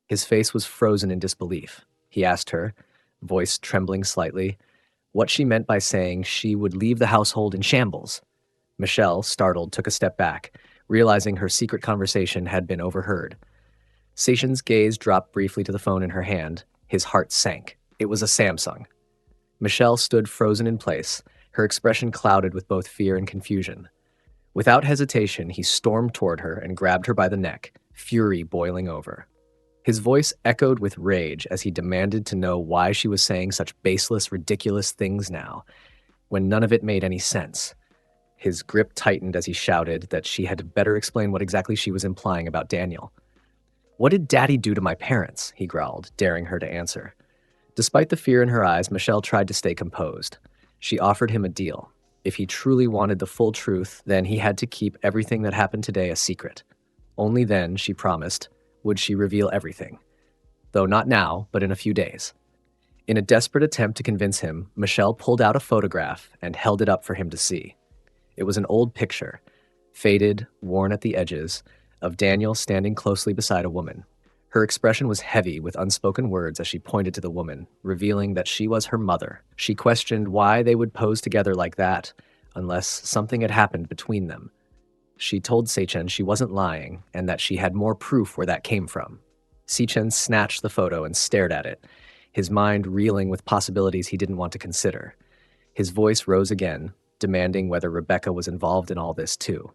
His face was frozen in disbelief. He asked her, voice trembling slightly, what she meant by saying she would leave the household in shambles. Michelle, startled, took a step back, realizing her secret conversation had been overheard. Sechan's gaze dropped briefly to the phone in her hand. His heart sank. It was a Samsung. Michelle stood frozen in place, her expression clouded with both fear and confusion. Without hesitation, he stormed toward her and grabbed her by the neck, fury boiling over. His voice echoed with rage as he demanded to know why she was saying such baseless, ridiculous things now, when none of it made any sense. His grip tightened as he shouted that she had better explain what exactly she was implying about Daniel. "What did Daddy do to my parents?" he growled, daring her to answer. Despite the fear in her eyes, Michelle tried to stay composed. She offered him a deal. If he truly wanted the full truth, then he had to keep everything that happened today a secret. Only then, she promised, would she reveal everything. Though not now, but in a few days. In a desperate attempt to convince him, Michelle pulled out a photograph and held it up for him to see. It was an old picture, faded, worn at the edges, of Daniel standing closely beside a woman. Her expression was heavy with unspoken words as she pointed to the woman, revealing that she was her mother. She questioned why they would pose together like that, unless something had happened between them. She told Sechan she wasn't lying, and that she had more proof where that came from. Sechan snatched the photo and stared at it, his mind reeling with possibilities he didn't want to consider. His voice rose again, demanding whether Rebecca was involved in all this too.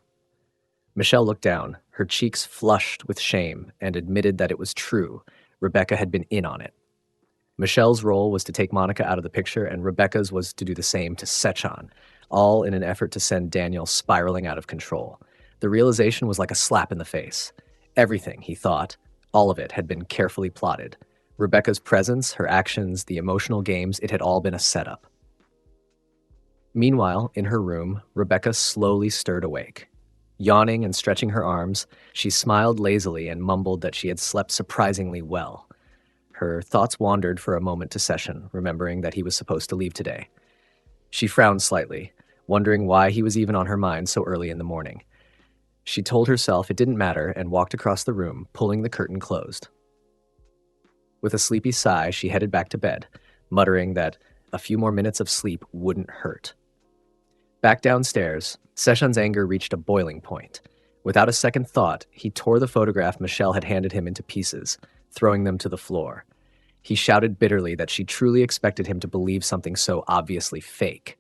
Michelle looked down, her cheeks flushed with shame, and admitted that it was true. Rebecca had been in on it. Michelle's role was to take Monica out of the picture, and Rebecca's was to do the same to Sechan, all in an effort to send Daniel spiraling out of control. The realization was like a slap in the face. Everything, he thought, all of it had been carefully plotted. Rebecca's presence, her actions, the emotional games, it had all been a setup. Meanwhile, in her room, Rebecca slowly stirred awake. Yawning and stretching her arms, she smiled lazily and mumbled that she had slept surprisingly well. Her thoughts wandered for a moment to Sechan, remembering that he was supposed to leave today. She frowned slightly, wondering why he was even on her mind so early in the morning. She told herself it didn't matter and walked across the room, pulling the curtain closed. With a sleepy sigh, she headed back to bed, muttering that a few more minutes of sleep wouldn't hurt. Back downstairs, Sechan's anger reached a boiling point. Without a second thought, he tore the photograph Michelle had handed him into pieces, throwing them to the floor. He shouted bitterly that she truly expected him to believe something so obviously fake.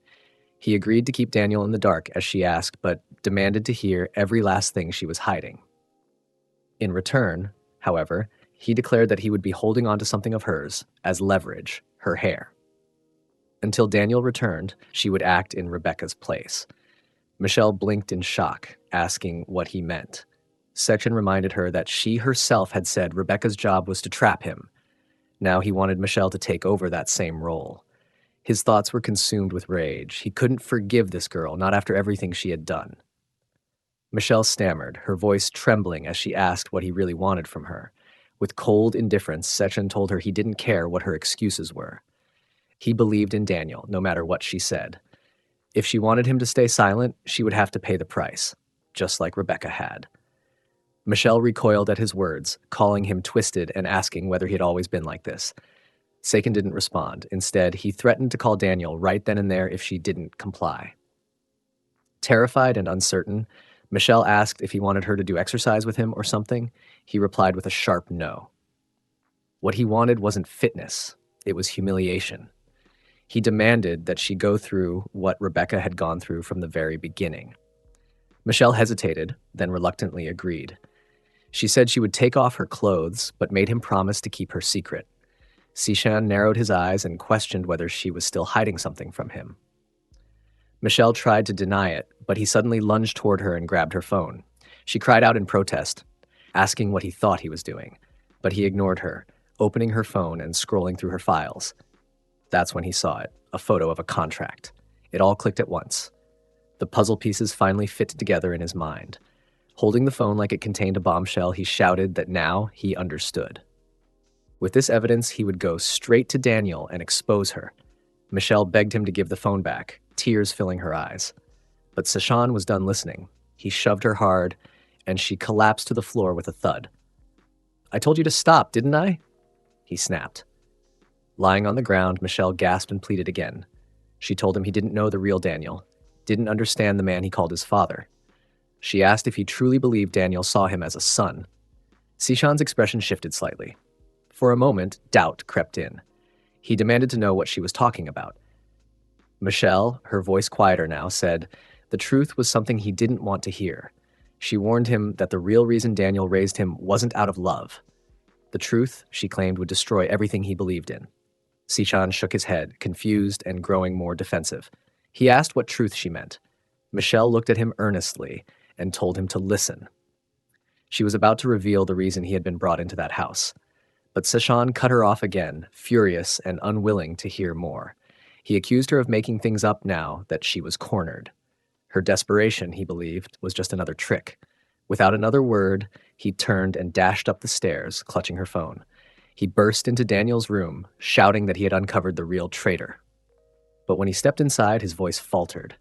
He agreed to keep Daniel in the dark as she asked, but demanded to hear every last thing she was hiding. In return, however, he declared that he would be holding on to something of hers, as leverage, her hair. Until Daniel returned, she would act in Rebecca's place. Michelle blinked in shock, asking what he meant. Sechan reminded her that she herself had said Rebecca's job was to trap him. Now he wanted Michelle to take over that same role. His thoughts were consumed with rage. He couldn't forgive this girl, not after everything she had done. Michelle stammered, her voice trembling as she asked what he really wanted from her. With cold indifference, Sechan told her he didn't care what her excuses were. He believed in Daniel, no matter what she said. If she wanted him to stay silent, she would have to pay the price, just like Rebecca had. Michelle recoiled at his words, calling him twisted and asking whether he had always been like this. Sechan didn't respond. Instead, he threatened to call Daniel right then and there if she didn't comply. Terrified and uncertain, Michelle asked if he wanted her to do exercise with him or something. He replied with a sharp no. What he wanted wasn't fitness, it was humiliation. He demanded that she go through what Rebecca had gone through from the very beginning. Michelle hesitated, then reluctantly agreed. She said she would take off her clothes, but made him promise to keep her secret. Sechan narrowed his eyes and questioned whether she was still hiding something from him. Michelle tried to deny it, but he suddenly lunged toward her and grabbed her phone. She cried out in protest, asking what he thought he was doing, but he ignored her, opening her phone and scrolling through her files. That's when he saw it, a photo of a contract. It all clicked at once. The puzzle pieces finally fit together in his mind. Holding the phone like it contained a bombshell, he shouted that now he understood. With this evidence, he would go straight to Daniel and expose her. Michelle begged him to give the phone back, tears filling her eyes. But Sechan was done listening. He shoved her hard, and she collapsed to the floor with a thud. "I told you to stop, didn't I?" he snapped. Lying on the ground, Michelle gasped and pleaded again. She told him he didn't know the real Daniel, didn't understand the man he called his father. She asked if he truly believed Daniel saw him as a son. Sechan's expression shifted slightly. For a moment, doubt crept in. He demanded to know what she was talking about. Michelle, her voice quieter now, said the truth was something he didn't want to hear. She warned him that the real reason Daniel raised him wasn't out of love. The truth, she claimed, would destroy everything he believed in. Sechan shook his head, confused and growing more defensive. He asked what truth she meant. Michelle looked at him earnestly and told him to listen. She was about to reveal the reason he had been brought into that house. But Sechan cut her off again, furious and unwilling to hear more. He accused her of making things up now that she was cornered. Her desperation, he believed, was just another trick. Without another word, he turned and dashed up the stairs, clutching her phone. He burst into Daniel's room, shouting that he had uncovered the real traitor. But when he stepped inside, his voice faltered.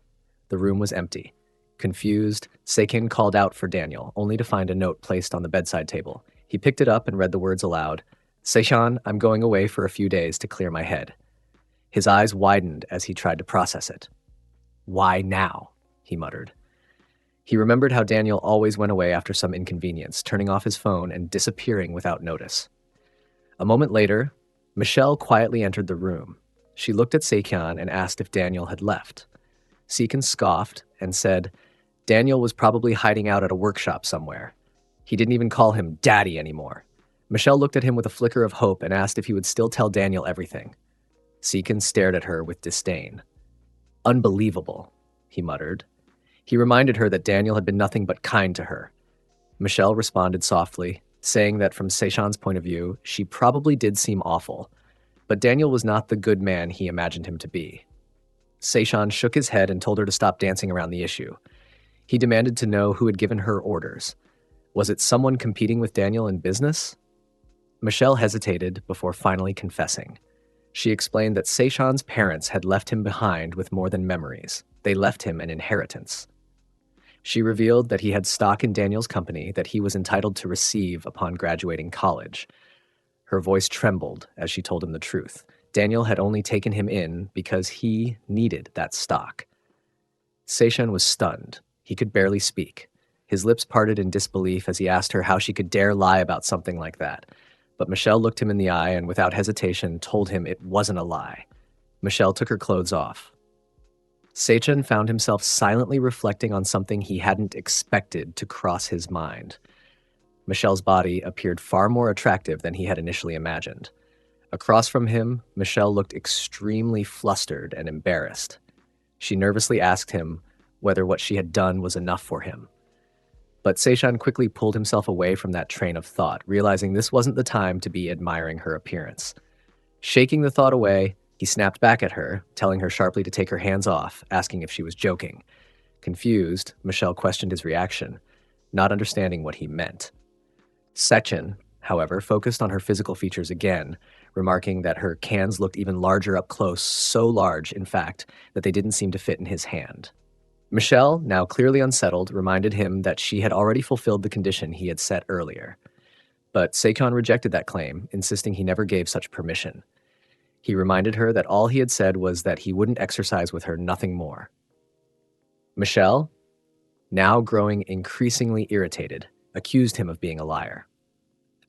The room was empty. Confused, Sechan called out for Daniel, only to find a note placed on the bedside table. He picked it up and read the words aloud. "Sechan, I'm going away for a few days to clear my head." His eyes widened as he tried to process it. "Why now?" he muttered. He remembered how Daniel always went away after some inconvenience, turning off his phone and disappearing without notice. A moment later, Michelle quietly entered the room. She looked at Sechan and asked if Daniel had left. Sechan scoffed and said Daniel was probably hiding out at a workshop somewhere. He didn't even call him Daddy anymore. Michelle looked at him with a flicker of hope and asked if he would still tell Daniel everything. Sechan stared at her with disdain. "Unbelievable," he muttered. He reminded her that Daniel had been nothing but kind to her. Michelle responded softly, saying that from Sechan's point of view, she probably did seem awful, but Daniel was not the good man he imagined him to be. Sechan shook his head and told her to stop dancing around the issue. He demanded to know who had given her orders. Was it someone competing with Daniel in business? Michelle hesitated before finally confessing. She explained that Sechan's parents had left him behind with more than memories. They left him an inheritance. She revealed that he had stock in Daniel's company that he was entitled to receive upon graduating college. Her voice trembled as she told him the truth. Daniel had only taken him in because he needed that stock. Sechan was stunned. He could barely speak. His lips parted in disbelief as he asked her how she could dare lie about something like that. But Michelle looked him in the eye and without hesitation told him it wasn't a lie. Michelle took her clothes off. Sechan found himself silently reflecting on something he hadn't expected to cross his mind. Michelle's body appeared far more attractive than he had initially imagined. Across from him, Michelle looked extremely flustered and embarrassed. She nervously asked him whether what she had done was enough for him. But Sechan quickly pulled himself away from that train of thought, realizing this wasn't the time to be admiring her appearance. Shaking the thought away, he snapped back at her, telling her sharply to take her hands off, asking if she was joking. Confused, Michelle questioned his reaction, not understanding what he meant. Sechan, however, focused on her physical features again, remarking that her cans looked even larger up close, so large, in fact, that they didn't seem to fit in his hand. Michelle, now clearly unsettled, reminded him that she had already fulfilled the condition he had set earlier. But Sechan rejected that claim, insisting he never gave such permission. He reminded her that all he had said was that he wouldn't exercise with her, nothing more. Michelle, now growing increasingly irritated, accused him of being a liar.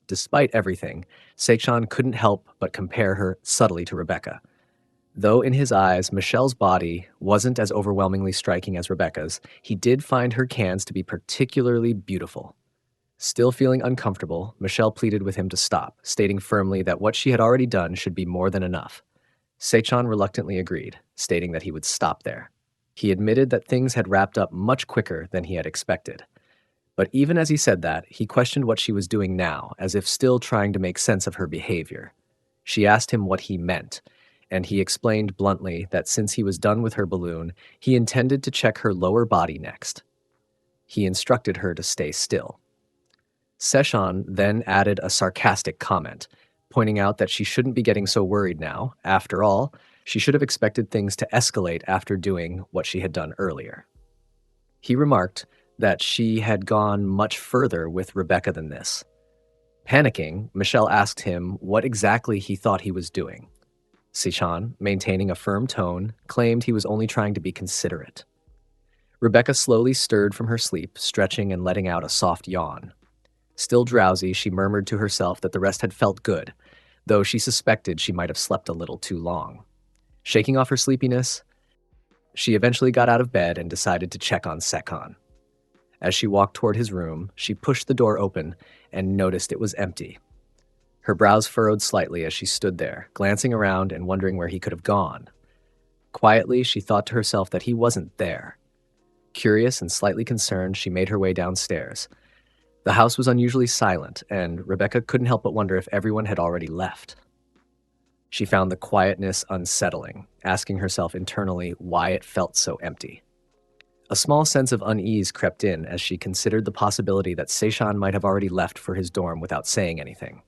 Despite everything, Sechan couldn't help but compare her subtly to Rebecca. Though in his eyes, Michelle's body wasn't as overwhelmingly striking as Rebecca's, he did find her cans to be particularly beautiful. Still feeling uncomfortable, Michelle pleaded with him to stop, stating firmly that what she had already done should be more than enough. Sechan reluctantly agreed, stating that he would stop there. He admitted that things had wrapped up much quicker than he had expected. But even as he said that, he questioned what she was doing now, as if still trying to make sense of her behavior. She asked him what he meant, and he explained bluntly that since he was done with her balloon, he intended to check her lower body next. He instructed her to stay still. Sechan then added a sarcastic comment, pointing out that she shouldn't be getting so worried now. After all, she should have expected things to escalate after doing what she had done earlier. He remarked that she had gone much further with Rebecca than this. Panicking, Michelle asked him what exactly he thought he was doing. Sechan, maintaining a firm tone, claimed he was only trying to be considerate. Rebecca slowly stirred from her sleep, stretching and letting out a soft yawn. Still drowsy, she murmured to herself that the rest had felt good, though she suspected she might have slept a little too long. Shaking off her sleepiness, she eventually got out of bed and decided to check on Sechan. As she walked toward his room, she pushed the door open and noticed it was empty. Her brows furrowed slightly as she stood there, glancing around and wondering where he could have gone. Quietly, she thought to herself that he wasn't there. Curious and slightly concerned, she made her way downstairs. The house was unusually silent, and Rebecca couldn't help but wonder if everyone had already left. She found the quietness unsettling, asking herself internally why it felt so empty. A small sense of unease crept in as she considered the possibility that Sechan might have already left for his dorm without saying anything.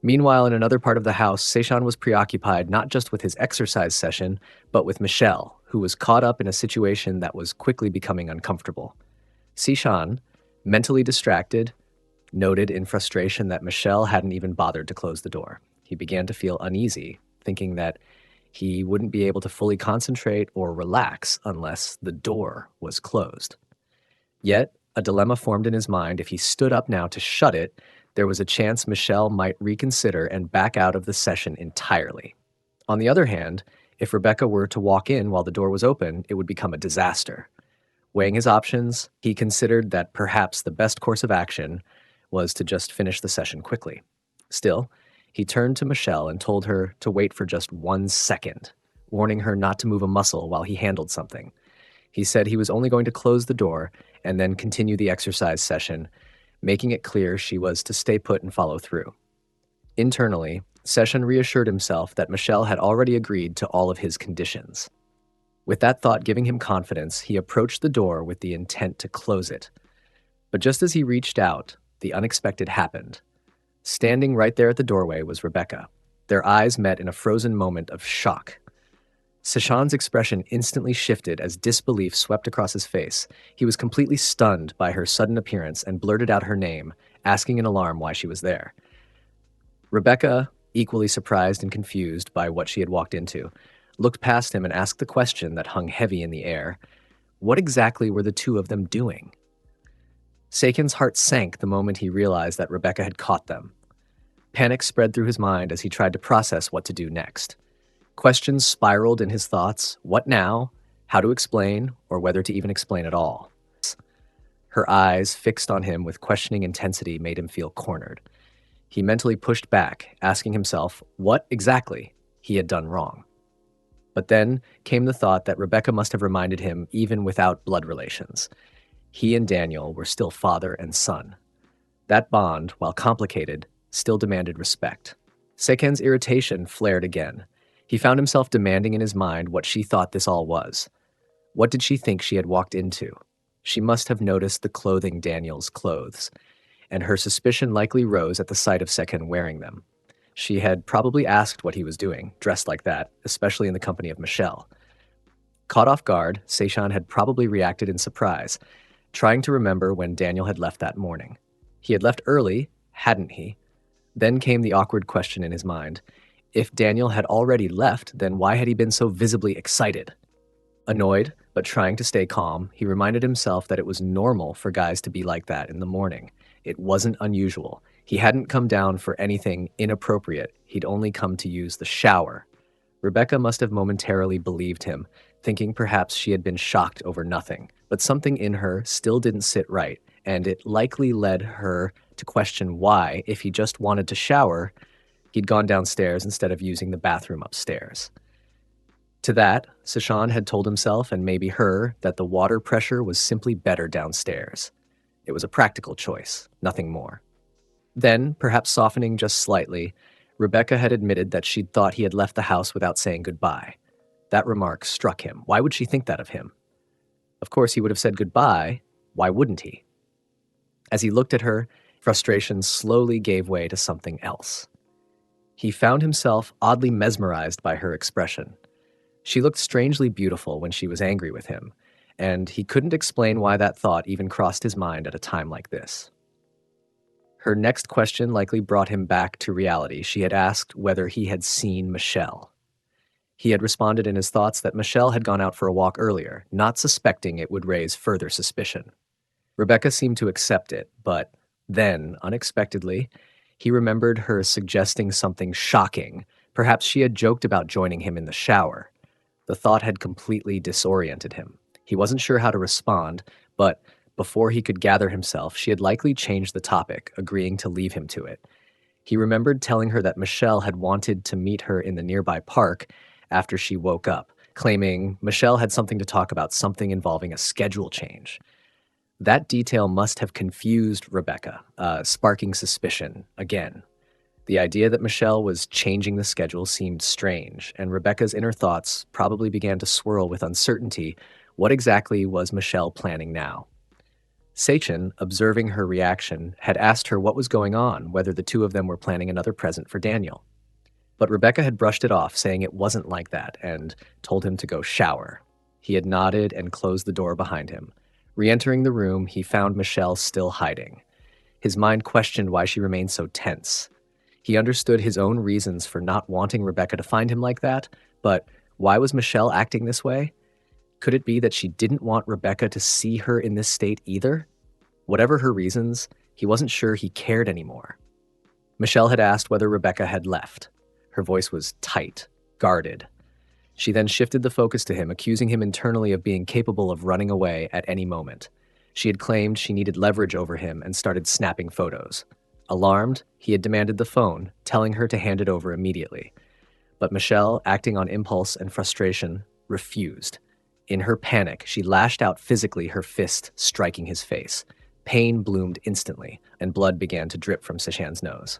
Meanwhile, in another part of the house, Sechan was preoccupied not just with his exercise session, but with Michelle, who was caught up in a situation that was quickly becoming uncomfortable. Sechan, mentally distracted, noted in frustration that Michelle hadn't even bothered to close the door. He began to feel uneasy, thinking that he wouldn't be able to fully concentrate or relax unless the door was closed. Yet, a dilemma formed in his mind. If he stood up now to shut it, there was a chance Michelle might reconsider and back out of the session entirely. On the other hand, if Rebecca were to walk in while the door was open, it would become a disaster. Weighing his options, he considered that perhaps the best course of action was to just finish the session quickly. Still, he turned to Michelle and told her to wait for just 1 second, warning her not to move a muscle while he handled something. He said he was only going to close the door and then continue the exercise session, making it clear she was to stay put and follow through. Internally, Sechan reassured himself that Michelle had already agreed to all of his conditions. With that thought giving him confidence, he approached the door with the intent to close it. But just as he reached out, the unexpected happened. Standing right there at the doorway was Rebecca. Their eyes met in a frozen moment of shock. Sechan's expression instantly shifted as disbelief swept across his face. He was completely stunned by her sudden appearance and blurted out her name, asking in alarm why she was there. Rebecca, equally surprised and confused by what she had walked into, looked past him and asked the question that hung heavy in the air. What exactly were the two of them doing? Sechan's heart sank the moment he realized that Rebecca had caught them. Panic spread through his mind as he tried to process what to do next. Questions spiraled in his thoughts: what now, how to explain, or whether to even explain at all. Her eyes, fixed on him with questioning intensity, made him feel cornered. He mentally pushed back, asking himself what exactly he had done wrong. But then came the thought that Rebecca must have reminded him even without blood relations. He and Daniel were still father and son. That bond, while complicated, still demanded respect. Sechan's irritation flared again. He found himself demanding in his mind what she thought this all was. What did she think she had walked into? She must have noticed the clothing Daniel's clothes, and her suspicion likely rose at the sight of Sechan wearing them. She had probably asked what he was doing, dressed like that, especially in the company of Michelle. Caught off guard, Sechan had probably reacted in surprise, trying to remember when Daniel had left that morning. He had left early, hadn't he? Then came the awkward question in his mind. If Daniel had already left, then why had he been so visibly excited? Annoyed, but trying to stay calm, he reminded himself that it was normal for guys to be like that in the morning. It wasn't unusual. He hadn't come down for anything inappropriate. He'd only come to use the shower. Rebecca must have momentarily believed him, thinking perhaps she had been shocked over nothing. But something in her still didn't sit right, and it likely led her to question why, if he just wanted to shower, he'd gone downstairs instead of using the bathroom upstairs. To that, Sechan had told himself, and maybe her, that the water pressure was simply better downstairs. It was a practical choice, nothing more. Then, perhaps softening just slightly, Rebecca had admitted that she'd thought he had left the house without saying goodbye. That remark struck him. Why would she think that of him? Of course, he would have said goodbye. Why wouldn't he? As he looked at her, frustration slowly gave way to something else. He found himself oddly mesmerized by her expression. She looked strangely beautiful when she was angry with him, and he couldn't explain why that thought even crossed his mind at a time like this. Her next question likely brought him back to reality. She had asked whether he had seen Michelle. He had responded in his thoughts that Michelle had gone out for a walk earlier, not suspecting it would raise further suspicion. Rebecca seemed to accept it, but then, unexpectedly, he remembered her suggesting something shocking. Perhaps she had joked about joining him in the shower. The thought had completely disoriented him. He wasn't sure how to respond, but before he could gather himself, she had likely changed the topic, agreeing to leave him to it. He remembered telling her that Michelle had wanted to meet her in the nearby park after she woke up, claiming Michelle had something to talk about, something involving a schedule change. That detail must have confused Rebecca, sparking suspicion again. The idea that Michelle was changing the schedule seemed strange, and Rebecca's inner thoughts probably began to swirl with uncertainty. What exactly was Michelle planning now? Sechan, observing her reaction, had asked her what was going on, whether the two of them were planning another present for Daniel. But Rebecca had brushed it off, saying it wasn't like that, and told him to go shower. He had nodded and closed the door behind him. Re-entering the room, he found Michelle still hiding. His mind questioned why she remained so tense. He understood his own reasons for not wanting Rebecca to find him like that, but why was Michelle acting this way? Could it be that she didn't want Rebecca to see her in this state either? Whatever her reasons, he wasn't sure he cared anymore. Michelle had asked whether Rebecca had left. Her voice was tight, guarded. She then shifted the focus to him, accusing him internally of being capable of running away at any moment. She had claimed she needed leverage over him and started snapping photos. Alarmed, he had demanded the phone, telling her to hand it over immediately. But Michelle, acting on impulse and frustration, refused. In her panic, she lashed out physically, her fist striking his face. Pain bloomed instantly, and blood began to drip from Sechan's nose.